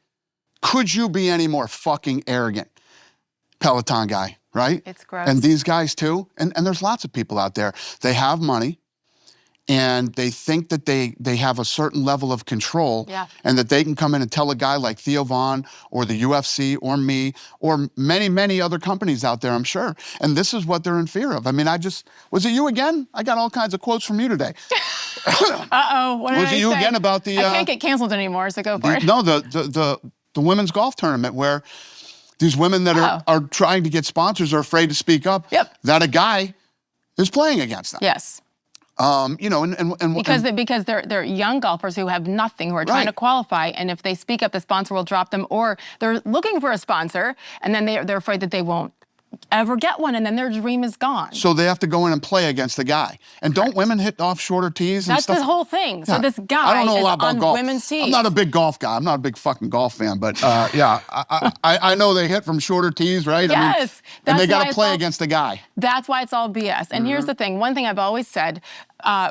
Could you be any more fucking arrogant? Peloton guy, right? It's gross. And these guys too. And there's lots of people out there. They have money and they think that they have a certain level of control, Yeah. and that they can come in and tell a guy like Theo Von or the UFC or me or many, many other companies out there, I'm sure. And this is what they're in fear of. I mean, was it you again? I got all kinds of quotes from you today. Uh-oh, what did I say? Was it you again about the... I can't get canceled anymore, so go for it. No, the women's golf tournament where these women that are trying to get sponsors are afraid to speak up. Yep. That a guy is playing against them. Yes. Because they're young golfers who have nothing, who are trying to qualify, and if they speak up, the sponsor will drop them, or they're looking for a sponsor, and then they're afraid that they won't ever get one, and then their dream is gone. So they have to go in and play against the guy. And don't women hit off shorter tees and stuff? That's the whole thing. So this guy I don't know a lot about on golf. women's tees. I'm not a big golf guy. I'm not a big fucking golf fan, but I know they hit from shorter tees, right? Yes. And they got to play against the guy. That's why it's all BS. And here's the thing. One thing I've always said,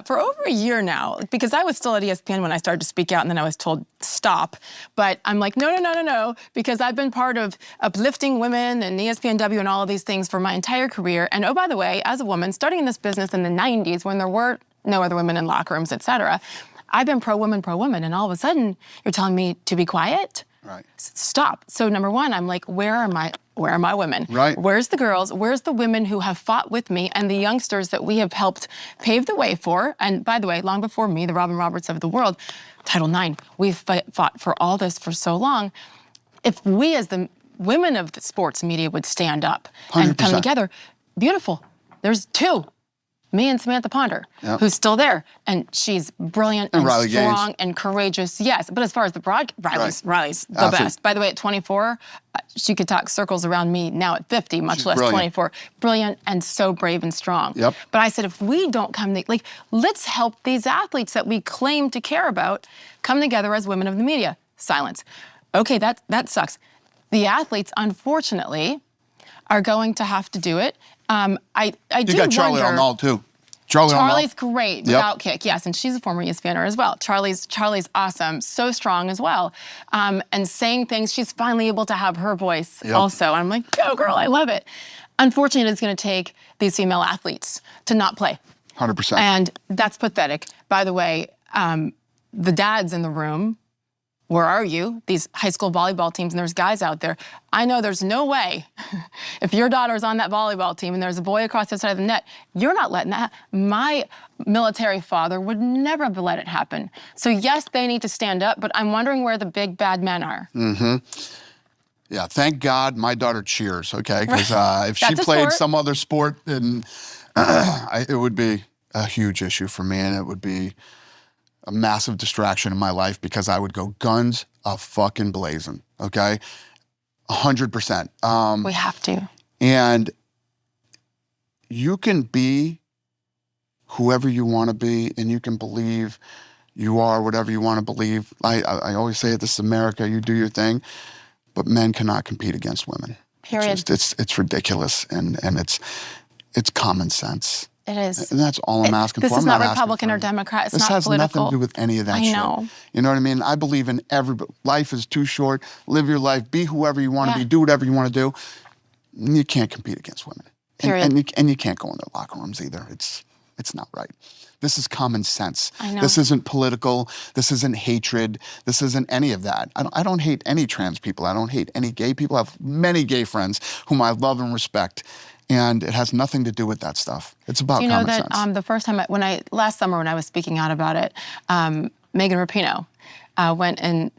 for over a year now, because I was still at ESPN when I started to speak out, and then I was told stop. But I'm like, no, because I've been part of uplifting women and ESPNW and all of these things for my entire career. And oh, by the way, as a woman, starting in this business in the 90s when there were no other women in locker rooms, et cetera, I've been pro-woman, and all of a sudden you're telling me to be quiet? Right. Stop. So number one, I'm like, where are my where are my women? Right. Where's the girls? Where's the women who have fought with me and the youngsters that we have helped pave the way for? And by the way, long before me, the Robin Roberts of the world, Title IX, we've fought for all this for so long. If we as the women of the sports media would stand up and come 100%. together, beautiful. There's two. Me and Samantha Ponder, Yep. who's still there, and she's brilliant and Riley strong Gaines. and courageous. Yes, but as far as the Riley's the Athlete. best. By the way, at 24, she could talk circles around me now at 50, much She's less brilliant. 24. Brilliant and so brave and strong. Yep. But I said, if we don't come, let's help these athletes that we claim to care about come together as women of the media. Silence. Okay, that sucks. The athletes, unfortunately, are going to have to do it. I You do got Charlie wonder. Arnault too. Charlie Charlie's Arnault. great without kick, yes, and she's a former ESPNer as well. Charlie's awesome, so strong as well, and saying things. She's finally able to have her voice also. I'm like, go girl, I love it. Unfortunately, it's going to take these female athletes to not play, 100%. and that's pathetic. By the way, the dads in the room. Where are you? These high school volleyball teams, and there's guys out there. I know there's no way, if your daughter's on that volleyball team and there's a boy across the side of the net, you're not letting that. My military father would never have let it happen. So yes, they need to stand up, but I'm wondering where the big bad men are. Yeah, thank God my daughter cheers, okay? Because if she That's a played sport. some other sport, then it would be a huge issue for me, and it would be a massive distraction in my life because I would go guns a fucking blazing, okay? 100%. We have to. And you can be whoever you want to be, and you can believe you are whatever you want to believe. I always say this is America, you do your thing, but men cannot compete against women. Period. It's ridiculous, and it's common sense. It is. And that's all I'm asking for. This is I'm not asking Republican for or Democrat. It's this not has political. nothing to do with any of that I shit. know. You know what I mean? I believe in life is too short. Live your life. Be whoever you want to Yeah. be. Do whatever you want to do. You can't compete against women. Period. And you can't go in their locker rooms either. It's not right. This is common sense. I know. This isn't political. This isn't hatred. This isn't any of that. I don't hate any trans people. I don't hate any gay people. I have many gay friends whom I love and respect. And it has nothing to do with that stuff. It's about Do you know common that sense. the first time last summer when I was speaking out about it, Megan Rapinoe went in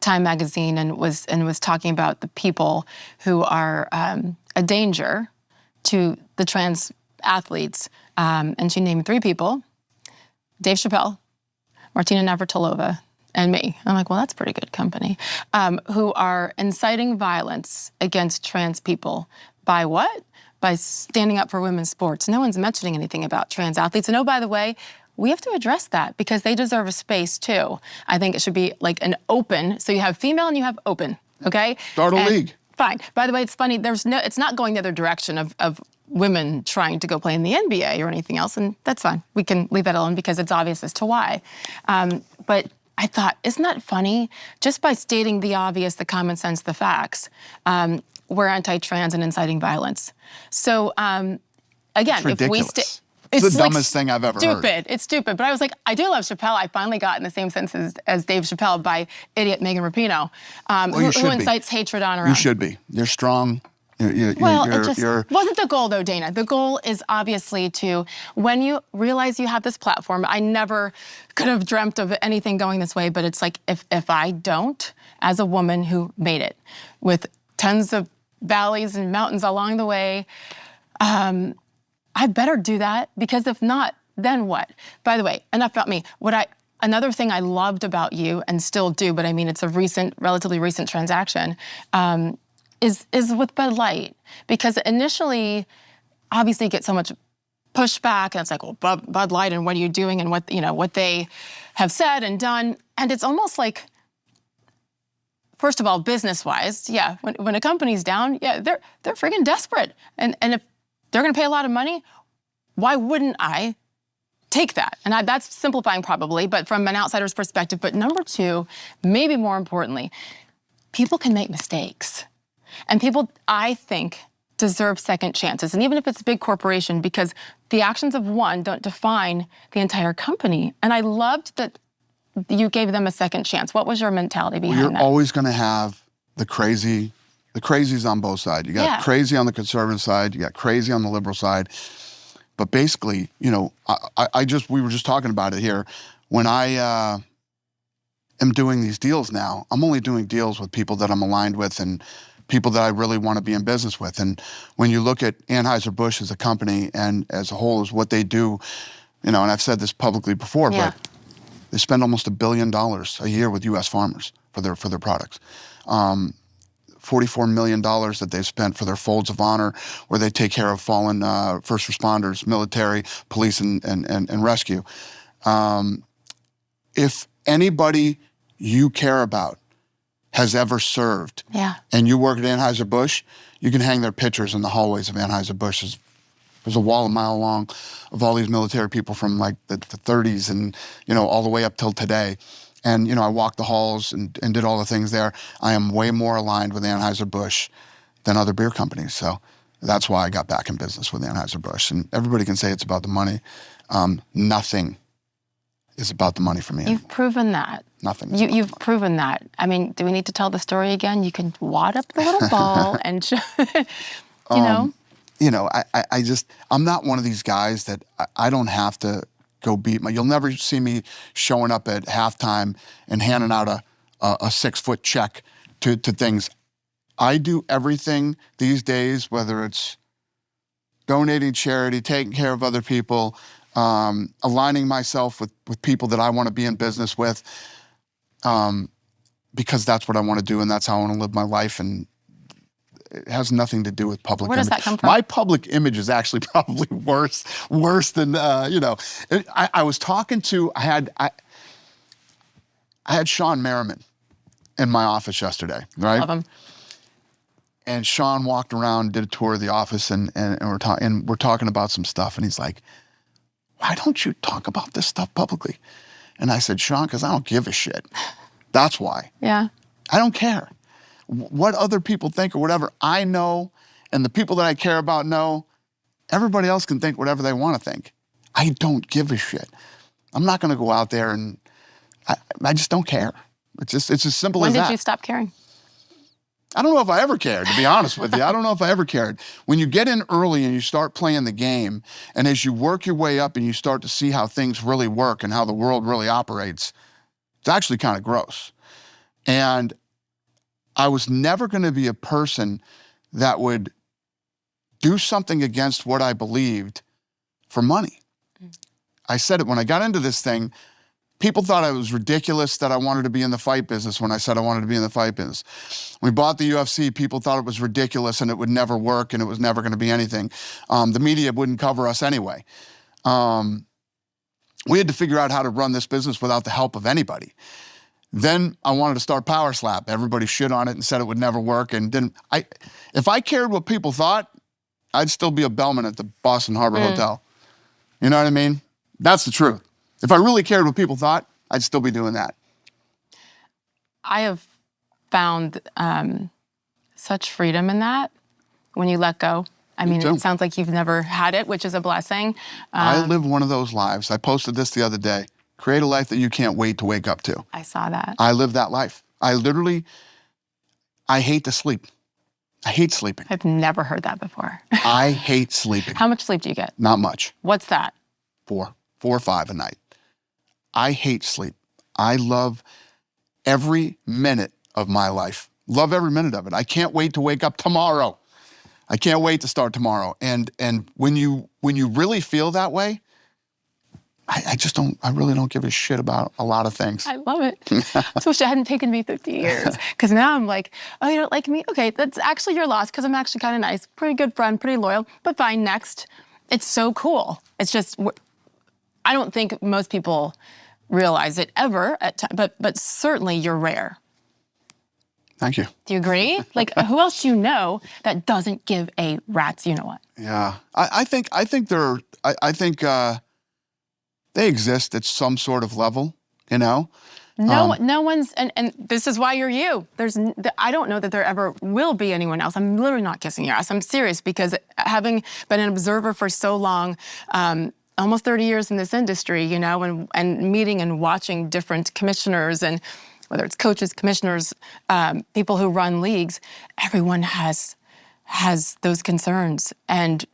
Time magazine and was talking about the people who are a danger to the trans athletes, and she named 3 people: Dave Chapelle, Martina Navratilova, and me. I'm like, well, that's pretty good company. Who are inciting violence against trans people by what? By standing up for women's sports. No one's mentioning anything about trans athletes. And oh, by the way, we have to address that because they deserve a space too. I think it should be like an open, so you have female and you have open, okay? Start a And- league. Fine. By the way, it's funny, it's not going the other direction of women trying to go play in the NBA or anything else, and that's fine. We can leave that alone because it's obvious as to why. But I thought, isn't that funny? Just by stating the obvious, the common sense, the facts, we're anti-trans and inciting violence. So again, It's if we ridiculous. It's the like dumbest thing I've ever heard. Stupid. It's stupid. But I was like, I do love Chappelle. I finally got in the same sense as Dave Chappelle by idiot Megan Rapinoe, you who should be. incites hatred on her You own. should be. You're strong. Well, it just you're wasn't the goal, though, Dana. The goal is obviously to, when you realize you have this platform, I never could have dreamt of anything going this way, but it's like, if I don't, as a woman who made it, with tons of valleys and mountains along the way, I better do that, because if not, then what? By the way, enough about me. Another thing I loved about you, and still do, but I mean, it's a relatively recent transaction, is with Bud Light. Because initially, obviously you get so much pushback, and it's like, well, Bud Light, and what are you doing, and what they have said and done. And it's almost like, first of all, business-wise, yeah, when a company's down, yeah, they're freaking desperate. And if they're gonna pay a lot of money, why wouldn't I take that? And that's simplifying probably, but from an outsider's perspective. But number 2, maybe more importantly, people can make mistakes. And people, I think, deserve second chances. And even if it's a big corporation, because the actions of one don't define the entire company. And I loved that you gave them a second chance. What was your mentality behind You're that? always going to have the crazy The crazy's on both sides. You got crazy on the conservative side. You got crazy on the liberal side. But basically, you know, we were just talking about it here. When I am doing these deals now, I'm only doing deals with people that I'm aligned with and people that I really want to be in business with. And when you look at Anheuser-Busch as a company and as a whole as what they do, you know, and I've said this publicly before, but they spend almost $1 billion a year with U.S. farmers for their products. $44 million that they've spent for their Folds of Honor, where they take care of fallen first responders, military, police, and rescue. If anybody you care about has ever served, and you work at Anheuser-Busch, you can hang their pictures in the hallways of Anheuser-Busch. There's a wall a mile long of all these military people from like the 30s and, you know, all the way up till today. And, you know, I walked the halls and did all the things there. I am way more aligned with Anheuser-Busch than other beer companies. So that's why I got back in business with Anheuser-Busch. And everybody can say it's about the money. Nothing is about the money for me. You've proven that. Nothing. You've proven that. I mean, do we need to tell the story again? You can wad up the little ball and, you know. You know, I'm not one of these guys that I don't have to go you'll never see me showing up at halftime and handing out a 6-foot check to things. I do everything these days, whether it's donating charity, taking care of other people, aligning myself with people that I want to be in business with, because that's what I want to do and that's how I want to live my life. And it has nothing to do with public image. Where does that come from? My public image is actually probably worse than, you know. I was talking to, I had Sean Merriman in my office yesterday, right? Love him. And Sean walked around, did a tour of the office, and we're talking about some stuff, and he's like, why don't you talk about this stuff publicly? And I said, Sean, because I don't give a shit. That's why. Yeah. I don't care what other people think or whatever. I know, and the people that I care about know. Everybody else can think whatever they want to think. I don't give a shit. I'm not going to go out there and I just don't care. It's as simple as that. When did you stop caring? I don't know if I ever cared, to be honest with you. I don't know if I ever cared. When you get in early and you start playing the game, and as you work your way up and you start to see how things really work and how the world really operates, it's actually kind of gross. And I was never going to be a person that would do something against what I believed for money. I said it when I got into this thing. People thought I was ridiculous that I wanted to be in the fight business when I said I wanted to be in the fight business. When we bought the UFC, people thought it was ridiculous and it would never work and it was never going to be anything. The media wouldn't cover us anyway. We had to figure out how to run this business without the help of anybody. Then I wanted to start Power Slap. Everybody shit on it and said it would never work and didn't. If I cared what people thought, I'd still be a bellman at the Boston Harbor Hotel. You know what I mean? That's the truth. If I really cared what people thought, I'd still be doing that. I have found such freedom in that when you let go. I mean, it sounds like you've never had it, which is a blessing. I live one of those lives. I posted this the other day. Create a life that you can't wait to wake up to. I saw that. I live that life. I hate to sleep. I hate sleeping. I've never heard that before. I hate sleeping. How much sleep do you get? Not much. What's that? 4 or 5 a night. I hate sleep. I love every minute of my life. Love every minute of it. I can't wait to wake up tomorrow. I can't wait to start tomorrow. And when you really feel that way, I really don't give a shit about a lot of things. I love it. I wish it hadn't taken me 50 years. Because now I'm like, oh, you don't like me? Okay, that's actually your loss because I'm actually kind of nice. Pretty good friend, pretty loyal, but fine, next. It's so cool. It's just, I don't think most people realize it ever, but certainly you're rare. Thank you. Do you agree? Like, who else do you know that doesn't give a rat's you know what? Yeah, I think they exist at some sort of level, you know? No one's, and this is why you're you. I don't know that there ever will be anyone else. I'm literally not kissing your ass. I'm serious because having been an observer for so long, almost 30 years in this industry, you know, and meeting and watching different commissioners and whether it's coaches, commissioners, people who run leagues, everyone has those concerns and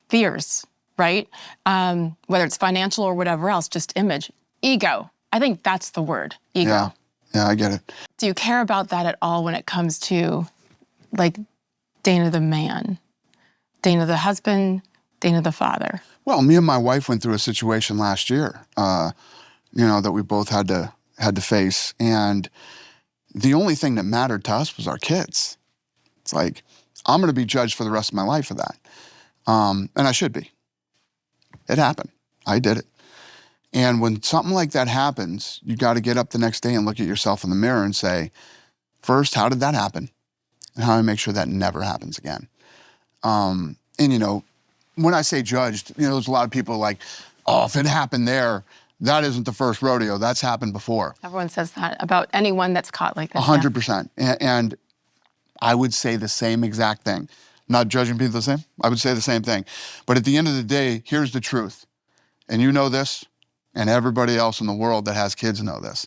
fears, right? Whether it's financial or whatever else, just image, ego. I think that's the word, ego. Yeah, I get it. Do you care about that at all when it comes to like Dana the man, Dana the husband, Dana the father? Well, me and my wife went through a situation last year, that we both had to face, and the only thing that mattered to us was our kids. It's like, I'm going to be judged for the rest of my life for that, and I should be. It happened. I did it. And when something like that happens, you got to get up the next day and look at yourself in the mirror and say, first, how did that happen? And how do I make sure that never happens again? And, when I say judged, there's a lot of people like, oh, if it happened there, that isn't the first rodeo. That's happened before. Everyone says that about anyone that's caught like this. 100%. And I would say the same exact thing. Not judging people the same. I would say the same thing. But at the end of the day, here's the truth. And you know this, and everybody else in the world that has kids know this.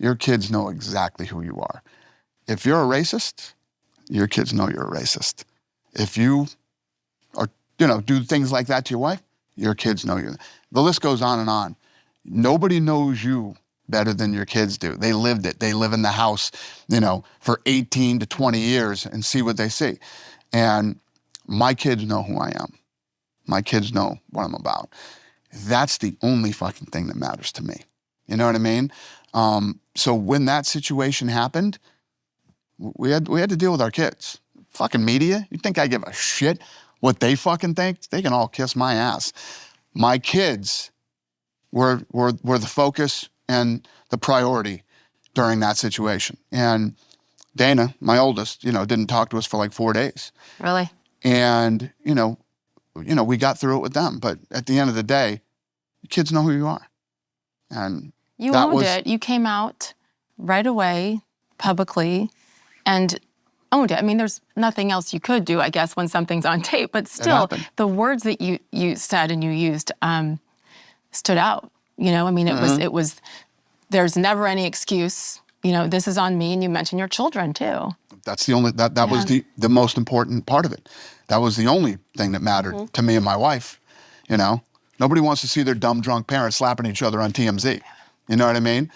Your kids know exactly who you are. If you're a racist, your kids know you're a racist. If you are, do things like that to your wife, your kids know you. The list goes on and on. Nobody knows you better than your kids do. They lived it. They live in the house, for 18 to 20 years and see what they see. And my kids know who I am. My kids know what I'm about. That's the only fucking thing that matters to me. You know what I mean? So when that situation happened, we had to deal with our kids. Fucking media, you think I give a shit what they fucking think? They can all kiss my ass. My kids were the focus and the priority during that situation. And Dana, my oldest, didn't talk to us for like 4 days. Really? And, we got through it with them. But at the end of the day, kids know who you are. And you owned it. You came out right away, publicly, and owned it. I mean, there's nothing else you could do, I guess, when something's on tape. But still, the words that you said and you used stood out. It was. There's never any excuse. This is on me, and you mentioned your children too. That's the only that was the most important part of it. That was the only thing that mattered to me and my wife. Nobody wants to see their dumb drunk parents slapping each other on TMZ. You know what I mean?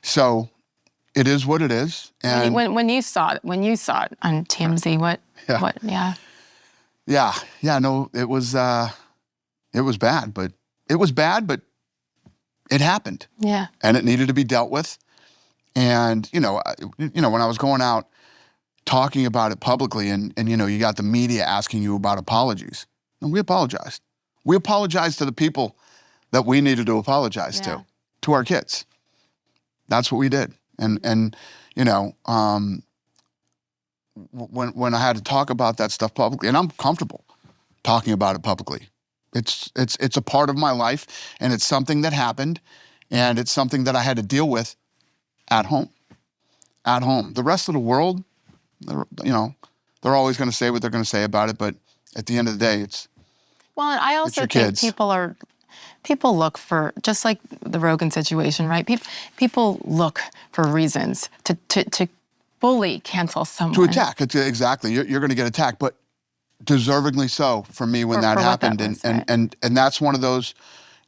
So it is what it is. And when you saw it on TMZ, what? No, it was bad, but it happened. Yeah. And it needed to be dealt with. And when I was going out talking about it publicly, and you got the media asking you about apologies, and we apologized. We apologized to the people that we needed to apologize to our kids. That's what we did. And when I had to talk about that stuff publicly, and I'm comfortable talking about it publicly. It's a part of my life, and it's something that happened, and it's something that I had to deal with at home. At home. The rest of the world, they're always going to say what they're going to say about it, but at the end of the day, it's well, and I also think people look for, just like the Rogan situation, right? People look for reasons to fully cancel someone. To attack. Exactly. You're going to get attacked, but deservingly so for me when that happened. And that's one of those,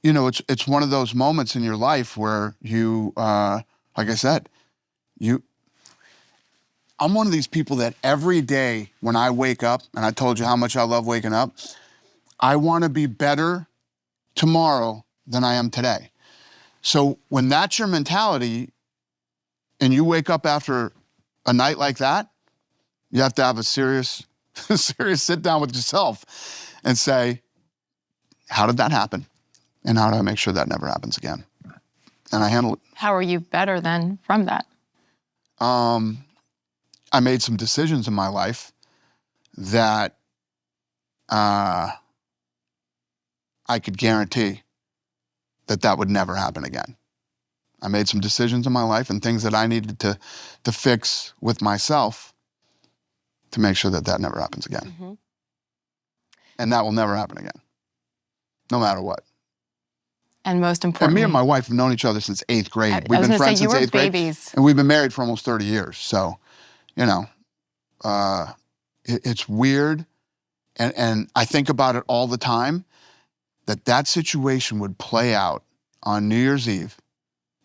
it's one of those moments in your life where you, like I said, I'm one of these people that every day when I wake up, and I told you how much I love waking up, I want to be better tomorrow than I am today. So when that's your mentality and you wake up after a night like that, you have to have a serious sit down with yourself and say, how did that happen? And how do I make sure that never happens again? And I handle it. How are you better then from that? I made some decisions in my life that I could guarantee that would never happen again. I made some decisions in my life and things that I needed to fix with myself to make sure that never happens again. And that will never happen again, no matter what. And most And important. me and my wife have known each other since 8th grade. I We've was been gonna friends say, you since were 8th grade. babies. And we've been married for almost 30 years. So, you know, it's weird. And I think about it all the time, that situation would play out on New Year's Eve,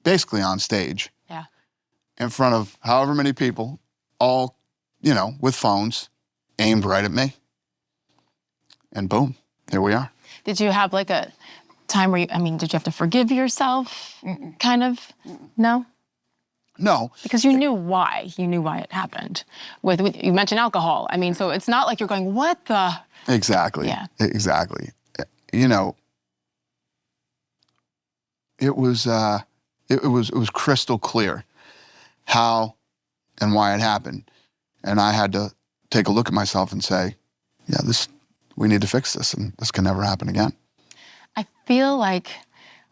basically on stage. Yeah. In front of however many people, all, you know, with phones aimed right at me. And boom, here we are. Did you have like a time where did you have to forgive yourself? Kind of? No? No. Because you knew why. You knew why it happened. You mentioned alcohol. I mean, so it's not like you're going, what the? Exactly. Yeah. Exactly. You know, it was crystal clear how and why it happened. And I had to take a look at myself and say, yeah, we need to fix this, and this can never happen again. I feel like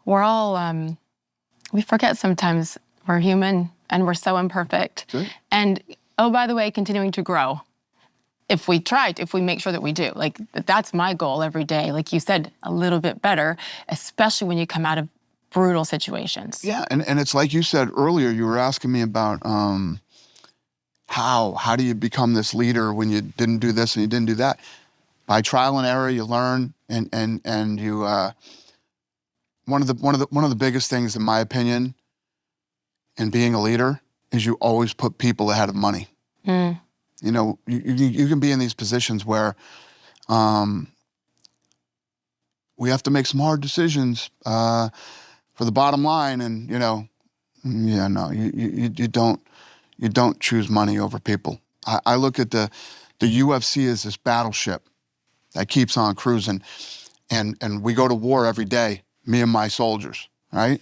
we're all, we forget sometimes we're human and we're so imperfect. Sure. And, oh, by the way, continuing to grow. If we make sure that we do. Like, that's my goal every day. Like you said, a little bit better, especially when you come out of brutal situations. Yeah, and it's like you said earlier, you were asking me about how do you become this leader when you didn't do this and you didn't do that? By trial and error, you learn, and you. One of the biggest things, in my opinion, in being a leader, is you always put people ahead of money. Mm. You know, you can be in these positions where we have to make some hard decisions for the bottom line, and you know, yeah, no, you don't choose money over people. I look at the UFC as this battleship that keeps on cruising, and we go to war every day, me and my soldiers, right?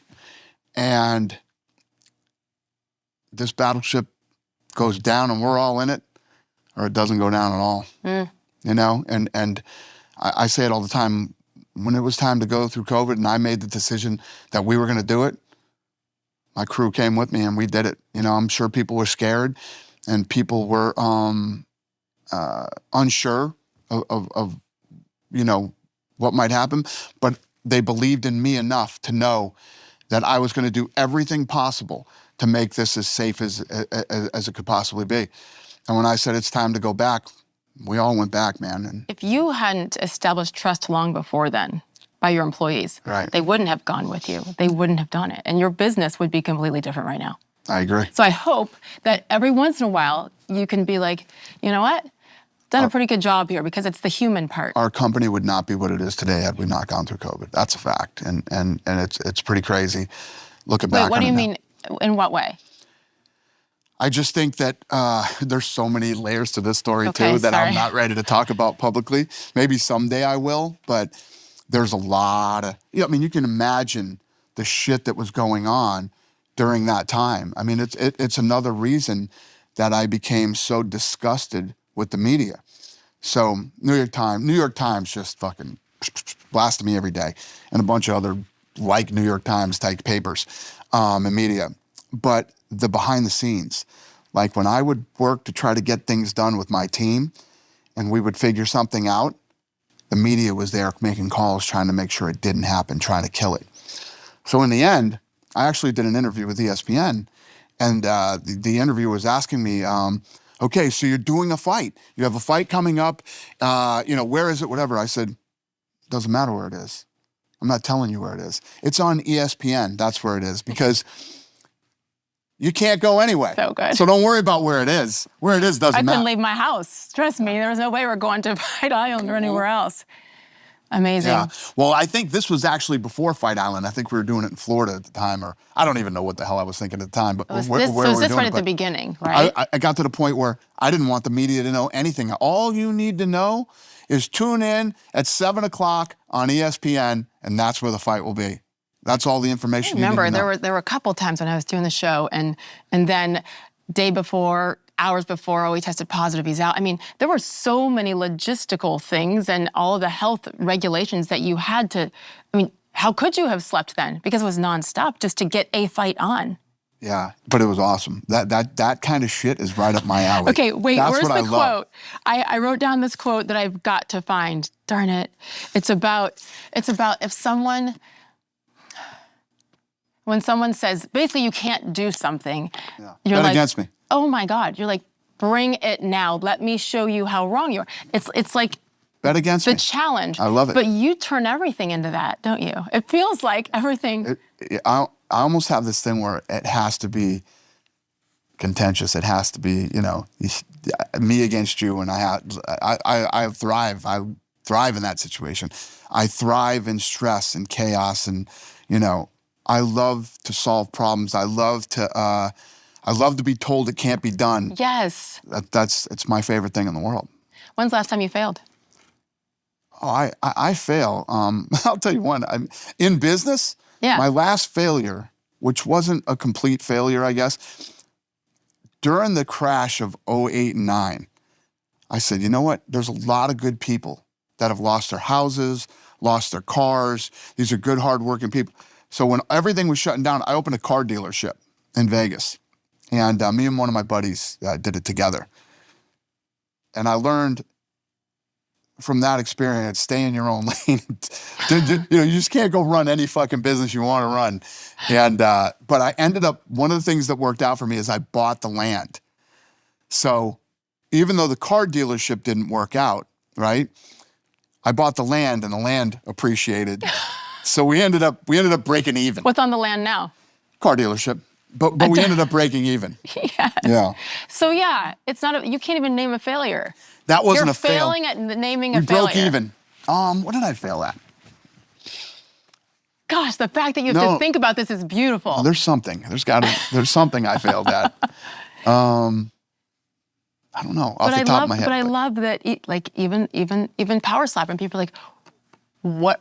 And this battleship goes down and we're all in it, or it doesn't go down at all. Mm. You know, and I say it all the time. When it was time to go through COVID and I made the decision that we were going to do it, my crew came with me and we did it. You know, I'm sure people were scared and people were unsure of you know, what might happen, but they believed in me enough to know that I was going to do everything possible to make this as safe as it could possibly be. And when I said it's time to go back, we all went back, man. And if you hadn't established trust long before then by your employees, right, they wouldn't have gone with you. They wouldn't have done it. And your business would be completely different right now. I agree. So I hope that every once in a while you can be like, you know what? Done a pretty good job here, because it's the human part. Our company would not be what it is today had we not gone through COVID. That's a fact. And it's pretty crazy looking back on it. Wait, what do you mean? In what way? I just think that there's so many layers to this story, Okay, too, that sorry. I'm not ready to talk about publicly. Maybe someday I will, but there's a lot of, I mean, you can imagine the shit that was going on during that time. I mean, it's another reason that I became so disgusted with the media. So New York Times just fucking blasted me every day, and a bunch of other like New York Times type papers and media. But the behind the scenes, like when I would work to try to get things done with my team and we would figure something out, the media was there making calls, trying to make sure it didn't happen, trying to kill it. So in the end, I actually did an interview with ESPN, and the interviewer was asking me, okay, so you're doing a fight. You have a fight coming up, you know, where is it, whatever. I said, doesn't matter where it is. I'm not telling you where it is. It's on ESPN, that's where it is, because you can't go anyway. So good. So don't worry about where it is. Where it is doesn't I matter. couldn't leave my house. Trust me, there was no way we're going to Fight Island or anywhere else. Amazing. Yeah. Well, I think this was actually before Fight Island. I think we were doing it in Florida at the time, or I don't even know what the hell I was thinking at the time. But Was where this, were so was we this doing right it? at the But beginning, right? I got to the point where I didn't want the media to know anything. All you need to know is tune in at 7 o'clock on ESPN, and that's where the fight will be. That's all the information you need to know. Remember, there were a couple times when I was doing the show, and then day before, hours before, oh, he tested positive, he's out. I mean, there were so many logistical things and all of the health regulations that you had to, I mean, how could you have slept then? Because it was nonstop just to get a fight on. Yeah, but it was awesome. That kind of shit is right up my alley. Okay, wait, That's where's what the I love. quote? I wrote down this quote that I've got to find. Darn it. It's about if someone, When someone says, basically, you can't do something, Yeah. you're Bet like, against me. oh my God. You're like, bring it now. Let me show you how wrong you are. It's like Bet against the me. challenge. I love it. But you turn everything into that, don't you? It feels like everything. I almost have this thing where it has to be contentious. It has to be, me against you, and I thrive. I thrive in that situation. I thrive in stress and chaos, and I love to solve problems. I love to be told it can't be done. Yes. It's my favorite thing in the world. When's the last time you failed? Oh, I fail. I'll tell you one. In business, Yeah. my last failure, which wasn't a complete failure, I guess, during the crash of 08 and 09, I said, you know what? There's a lot of good people that have lost their houses, lost their cars. These are good, hardworking people. So when everything was shutting down, I opened a car dealership in Vegas. And me and one of my buddies did it together. And I learned from that experience, stay in your own lane. You just can't go run any fucking business you want to run. And but I ended up, one of the things that worked out for me is I bought the land. So even though the car dealership didn't work out, right? I bought the land and the land appreciated. So we ended up breaking even. What's on the land now? Car dealership. But we ended up breaking even. Yes. Yeah. So yeah, it's not you can't even name a failure. That wasn't You're a fail. failing at naming a We failure. broke even. What did I fail at? Gosh, the fact that you have No. to think about this is beautiful. There's something. There's something I failed at. I don't know off the top of my head. But I love that, like even power slapping, people are like,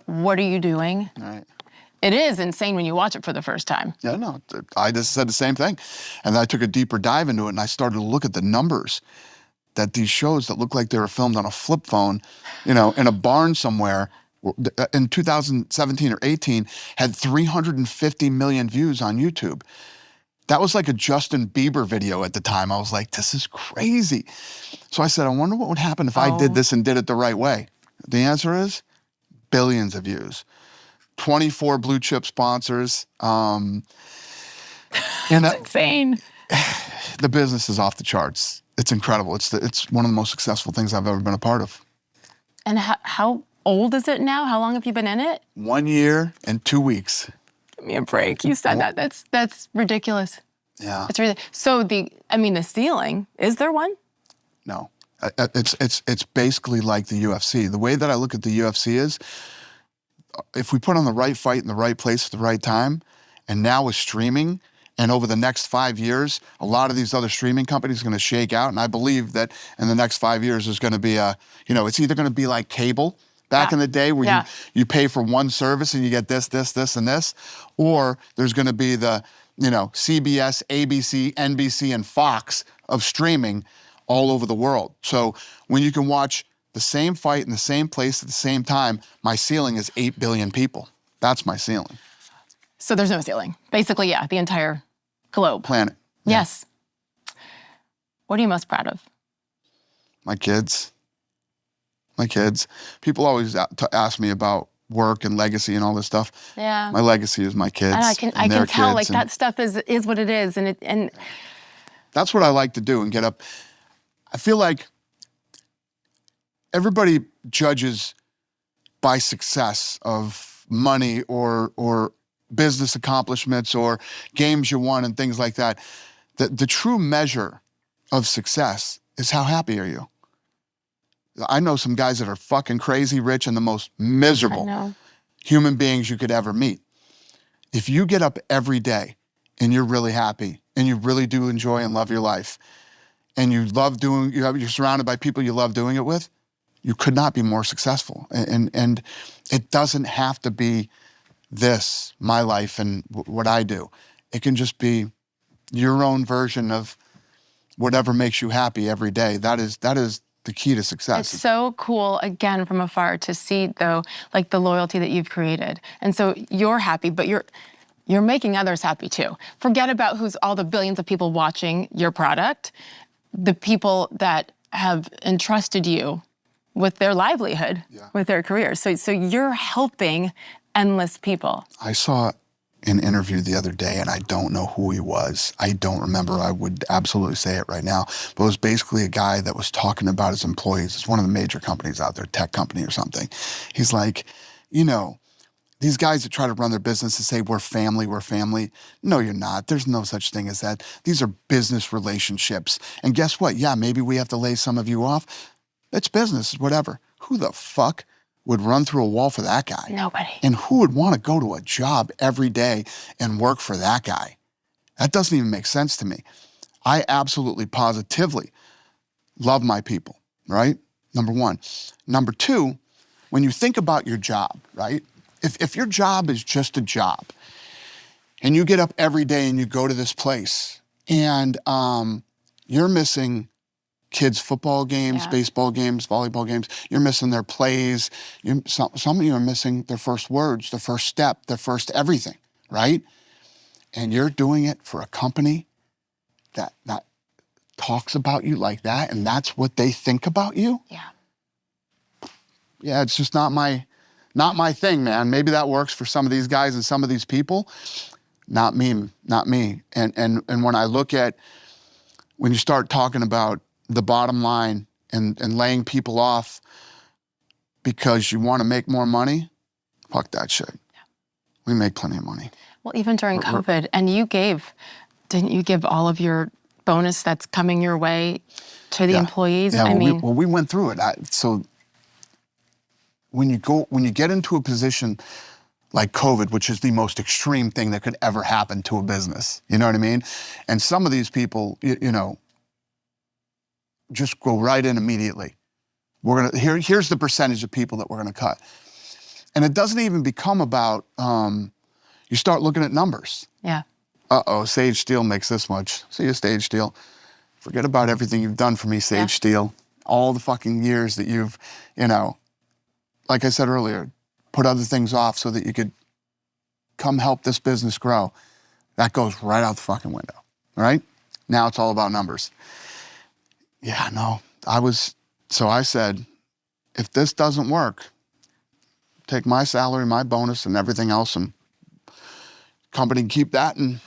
what are you doing? Right. It is insane when you watch it for the first time. Yeah, no, I just said the same thing. And I took a deeper dive into it, and I started to look at the numbers that these shows that look like they were filmed on a flip phone, in a barn somewhere in 2017 or 18 had 350 million views on YouTube. That was like a Justin Bieber video at the time. I was like, this is crazy. So I said, I wonder what would happen if I did this and did it the right way. The answer is billions of views. 24 blue chip sponsors. And It's insane. the business is off the charts. It's incredible. It's one of the most successful things I've ever been a part of. And how old is it now? How long have you been in it? 1 year and 2 weeks. Give me a break. You said that. That's ridiculous. Yeah. It's ridiculous. So the ceiling, is there one? No. It's basically like the UFC. The way that I look at the UFC is, if we put on the right fight in the right place at the right time, and now with streaming, and over the next 5 years, a lot of these other streaming companies are going to shake out. And I believe that in the next 5 years, there's going to be it's either going to be like cable back in the day where you pay for one service and you get this, and this, or there's going to be the, CBS, ABC, NBC, and Fox of streaming all over the world. So when you can watch the same fight in the same place at the same time, my ceiling is 8 billion people. That's my ceiling. So there's no ceiling. Basically, yeah, the entire globe. Planet. Yes. What are you most proud of? My kids. My kids. People always ask me about work and legacy and all this stuff. Yeah. My legacy is my kids. And I can tell like that stuff is what it is, and that's what I like to do and get up. I feel like everybody judges by success of money or business accomplishments or games you won and things like that. The true measure of success is how happy are you? I know some guys that are fucking crazy rich and the most miserable human beings you could ever meet. If you get up every day and you're really happy and you really do enjoy and love your life and you love you're surrounded by people you love doing it with, you could not be more successful. And it doesn't have to be this, my life and what I do. It can just be your own version of whatever makes you happy every day. That is the key to success. It's so cool, again, from afar to see, though, like the loyalty that you've created. And so you're happy, but you're making others happy too. Forget about who's all the billions of people watching your product, the people that have entrusted you with their livelihood, with their careers. So you're helping endless people. I saw an interview the other day, and I don't know who he was. I don't remember. I would absolutely say it right now. But it was basically a guy that was talking about his employees. It's one of the major companies out there, tech company or something. He's like, you know, these guys that try to run their business and say, we're family, we're family. No, you're not. There's no such thing as that. These are business relationships. And guess what? Yeah, maybe we have to lay some of you off. It's business, whatever. Who the fuck would run through a wall for that guy? Nobody. And who would want to go to a job every day and work for that guy? That doesn't even make sense to me. I absolutely, positively love my people, right? Number one. Number two, when you think about your job, right? If your job is just a job and you get up every day and you go to this place and you're missing kids' football games, baseball games, volleyball games, you're missing their plays. Some of you are missing their first words, their first step, their first everything, right? And you're doing it for a company that talks about you like that, and that's what they think about you? Yeah, it's just not my thing, man. Maybe that works for some of these guys and some of these people. Not me, not me. And when I look at, when you start talking about the bottom line and laying people off because you want to make more money, fuck that shit. We make plenty of money. Well, even during COVID, and didn't you give all of your bonus that's coming your way to the employees? Yeah, I mean, we went through it. So when you get into a position like COVID, which is the most extreme thing that could ever happen to a business, you know what I mean? And some of these people, you know, just go right in immediately. Here's the percentage of people that we're gonna cut. And it doesn't even become about, you start looking at numbers. Yeah. Sage Steele makes this much. See you, Sage Steele. Forget about everything you've done for me, Sage Steele. All the fucking years that you've, you know, like I said earlier, put other things off so that you could come help this business grow. That goes right out the fucking window, all right? Now it's all about numbers. Yeah, no, so I said, if this doesn't work, take my salary, my bonus, and everything else, and company can keep that, and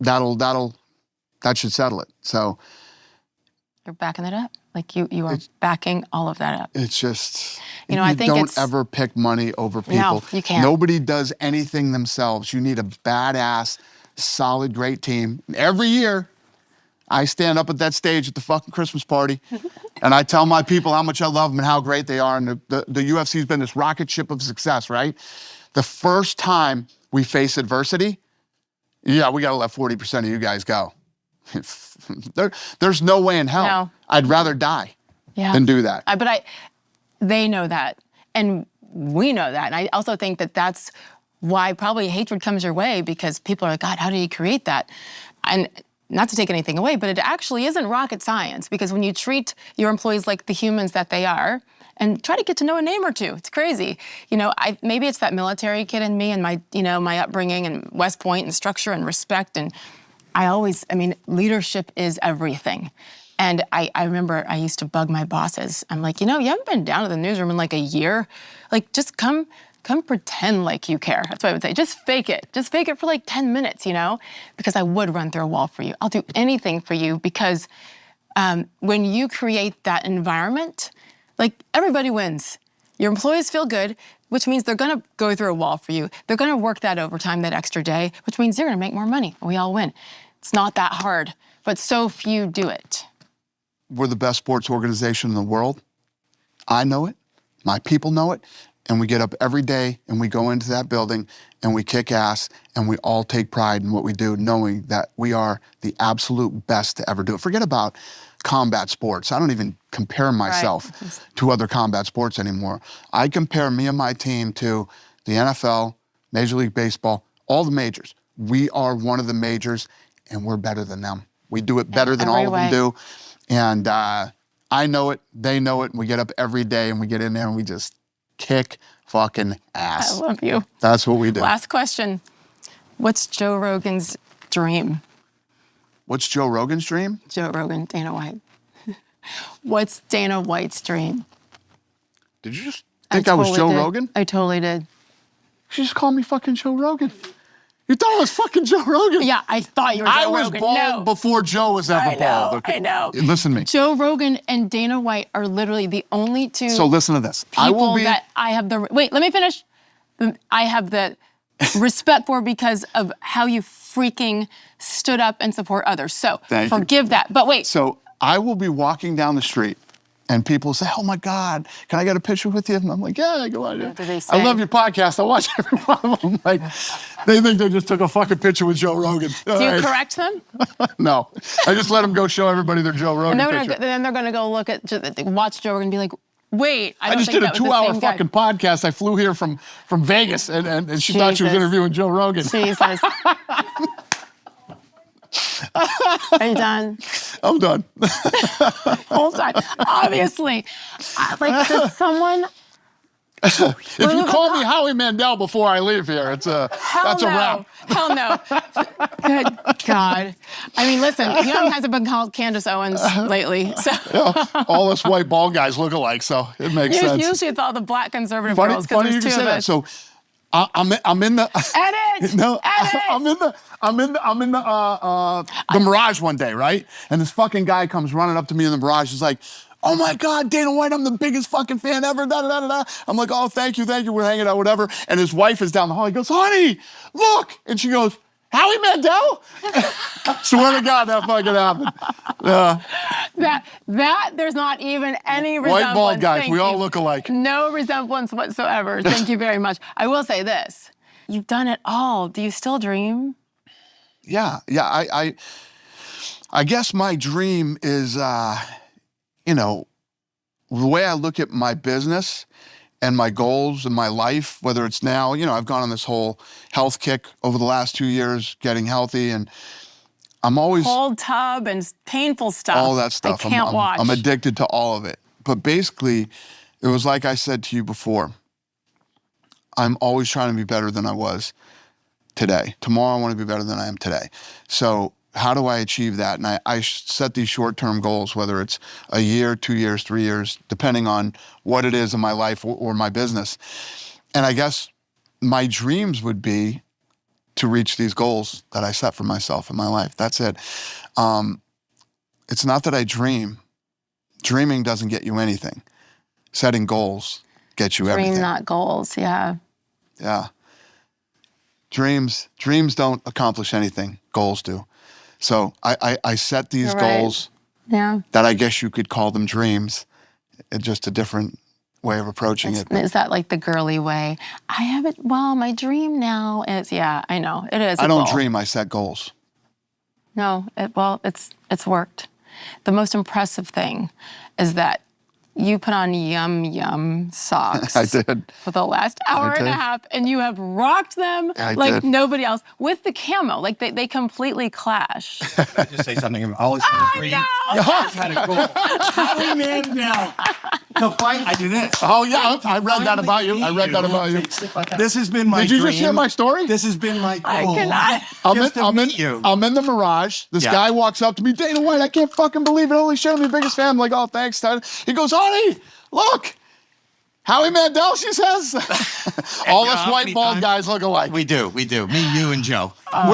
that should settle it. So you're backing it up. Like you are backing all of that up. It's just, you know, I think don't ever pick money over people. No, you can't. Nobody does anything themselves. You need a badass, solid, great team. Every year, I stand up at that stage at the fucking Christmas party and I tell my people how much I love them and how great they are. And the UFC's been this rocket ship of success, right? The first time we face adversity, we gotta let 40% of you guys go. There's no way in hell. No. I'd rather die than do that. But they know that, and we know that. And I also think that that's why probably hatred comes your way, because people are like, God, how do you create that? And not to take anything away, but it actually isn't rocket science, because when you treat your employees like the humans that they are, and try to get to know a name or two, it's crazy. You know, maybe it's that military kid in me and my upbringing and West Point and structure and respect. And leadership is everything. And I remember I used to bug my bosses. I'm like, you haven't been down to the newsroom in like a year. Like, just come pretend like you care. That's what I would say. Just fake it. Just fake it for like 10 minutes, because I would run through a wall for you. I'll do anything for you, because when you create that environment, like, everybody wins. Your employees feel good, which means they're gonna go through a wall for you. They're gonna work that overtime, that extra day, which means you're gonna make more money, and we all win. It's not that hard, but so few do it. We're the best sports organization in the world. I know it, my people know it, and we get up every day and we go into that building and we kick ass and we all take pride in what we do, knowing that we are the absolute best to ever do it. Forget about combat sports. I don't even compare myself to other combat sports anymore. I compare me and my team to the NFL, Major League Baseball, all the majors. We are one of the majors, and we're better than them. We do it better than all of them do. And I know it, they know it, and we get up every day and we get in there and we just kick fucking ass. I love you. That's what we do. Last question. What's Joe Rogan's dream? What's Joe Rogan's dream? Joe Rogan, Dana White. What's Dana White's dream? Did you just think I was Joe Rogan? I totally did. She just called me fucking Joe Rogan. You thought I was fucking Joe Rogan? Yeah, I thought you were Joe I was Rogan. bald No. before Joe was ever I know, bald. Okay? I know. Listen to me. Joe Rogan and Dana White are literally the only two So listen to this. people that I have the, wait, let me finish. I have the respect for because of how you freaking stood up and support others. So Thank you. forgive that. But wait. So I will be walking down the street and people say, oh my God, can I get a picture with you? And I'm like, yeah, go on. What do they say? I love your podcast. I watch every one of them. Like, they think they just took a fucking picture with Joe Rogan. Do you correct them? No. I just let them go show everybody their Joe Rogan picture. Then they're going to go look at, watch Joe Rogan and be like, wait, I I don't just think did a that was the 2-hour same guy. fucking podcast. I flew here from Vegas and she thought she was Jesus. interviewing Joe Rogan. Jesus. Are you done? I'm done. Hold on. Obviously. Like, does someone... If you call me Howie Mandel before I leave here, that's a wrap. Hell no. Good God. I mean, listen, you know, hasn't been called Candace Owens lately. So All us white bald guys look alike, so it makes sense. usually it's all the black conservative Funny, girls because funny you there's just two say of that. us. So I'm in the Edit! no, Edit! I'm in the Mirage one day, right? And this fucking guy comes running up to me in the Mirage. He's like, oh my God, Dana White, I'm the biggest fucking fan ever. Da, da, da, da, da. I'm like, oh, thank you. We're hanging out, whatever. And his wife is down the hall. He goes, honey, look. And she goes, Howie Mandel? Swear to God, that fucking happened. That there's not even any resemblance. White bald guys, Thank we all you. look alike. No resemblance whatsoever. Thank you very much. I will say this. You've done it all. Do you still dream? Yeah. I guess my dream is, you know, the way I look at my business and my goals and my life, whether it's now, you know, I've gone on this whole health kick over the last 2 years, getting healthy, and I'm always Cold tub and painful stuff. all that stuff. I can't watch. I'm addicted to all of it. But basically, it was like I said to you before. I'm always trying to be better than I was today. Tomorrow, I want to be better than I am today. So how do I achieve that? And I set these short-term goals, whether it's a year, 2 years, 3 years, depending on what it is in my life or my business. And I guess my dreams would be to reach these goals that I set for myself in my life. That's it. It's not that I dream. Dreaming doesn't get you anything. Setting goals gets you everything. Dream, not goals. Yeah. Yeah. Dreams don't accomplish anything. Goals do. So I set these You're right. goals Yeah. that I guess you could call them dreams. It's just a different way of approaching it. Is that like the girly way? I have it. Well, my dream now is, yeah, I know. It is. I don't goal. dream, I set goals. No, it's worked. The most impressive thing is that you put on yum socks. I did. For the last hour and a did. half, and you have rocked them I like did. nobody else with the camo. Like they completely clash. Can I just say something about all this free? no! I've had a goal. Howie Mandel. To fight, I do this. Oh yeah, I read that about you. I read that about you. This has been my Did you dream. just hear my story? This has been my I goal. cannot. I'm in the Mirage. This Yeah. guy walks up to me, Dana White, I can't fucking believe it. Holy shit, I'm your biggest fan. I'm like, oh, thanks, Ted. He goes, honey, look. Howie Mandel, she says. All us how white many bald times- guys look alike. We do. Me, you, and Joe. my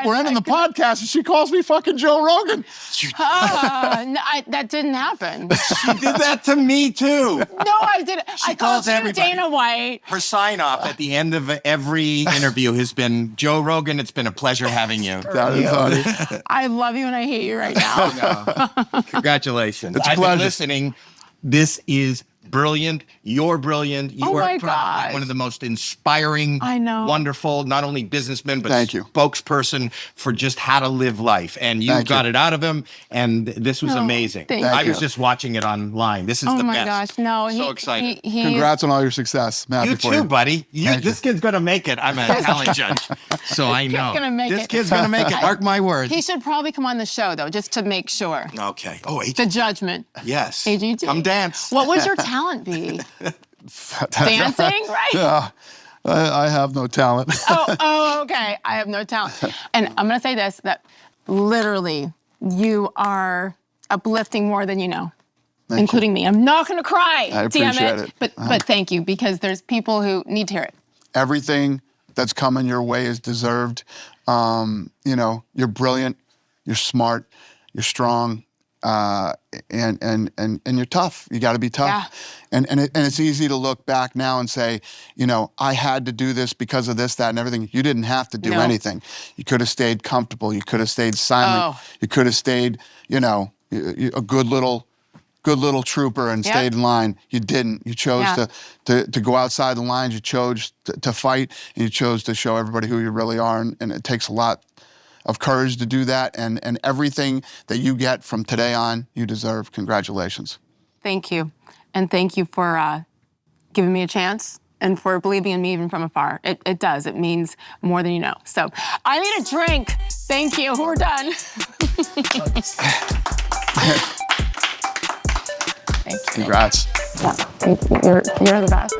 We're ending the podcast and she calls me fucking Joe Rogan. No, that didn't happen. She did that to me too. No, I didn't. I called calls you everybody. Dana White. Her sign off at the end of every interview has been, Joe Rogan, it's been a pleasure having you. That is funny. I love you and I hate you right now. Congratulations. It's a I've pleasure. been listening. This is brilliant. You're brilliant. You Oh are my probably gosh. one of the most inspiring, I know. wonderful, not only businessman, but Thank you. spokesperson for just how to live life. And you Thank got you. it out of him. And this was Oh, amazing. thank I you. was just watching it online. This is Oh the my best. gosh, no. So excited. Congrats on all your success. I'm happy You for too, buddy. Thank This kid's gonna make it. I'm a talent judge, so I know. gonna make this it. kid's gonna make it. Mark my words. He should probably come on the show though, just to make sure. Okay. Oh, The judgment. yes. AGT. Come dance. What would your talent be? Dancing, right? Yeah, I have no talent. Oh, okay. I have no talent. And I'm gonna say this: that literally, you are uplifting more than you know, including me. I'm not gonna cry. I damn appreciate it. But thank you, because there's people who need to hear it. Everything that's coming your way is deserved. You know, you're brilliant, you're smart, you're strong, and you're tough. You got to be tough. Yeah. And it's easy to look back now and say, you know, I had to do this because of this, that, and everything. You didn't have to do No. anything. You could have stayed comfortable. You could have stayed silent. Oh. You could have stayed, you know, a good little trooper and Yep. stayed in line. You didn't. You chose Yeah. to go outside the lines. You chose to fight, and you chose to show everybody who you really are. And it takes a lot of courage to do that. And everything that you get from today on, you deserve. Congratulations. Thank you. And thank you for giving me a chance and for believing in me even from afar. It does. It means more than you know. So I need a drink. Thank you. We're done. Thank you. Congrats. Yeah, thank you. You're the best.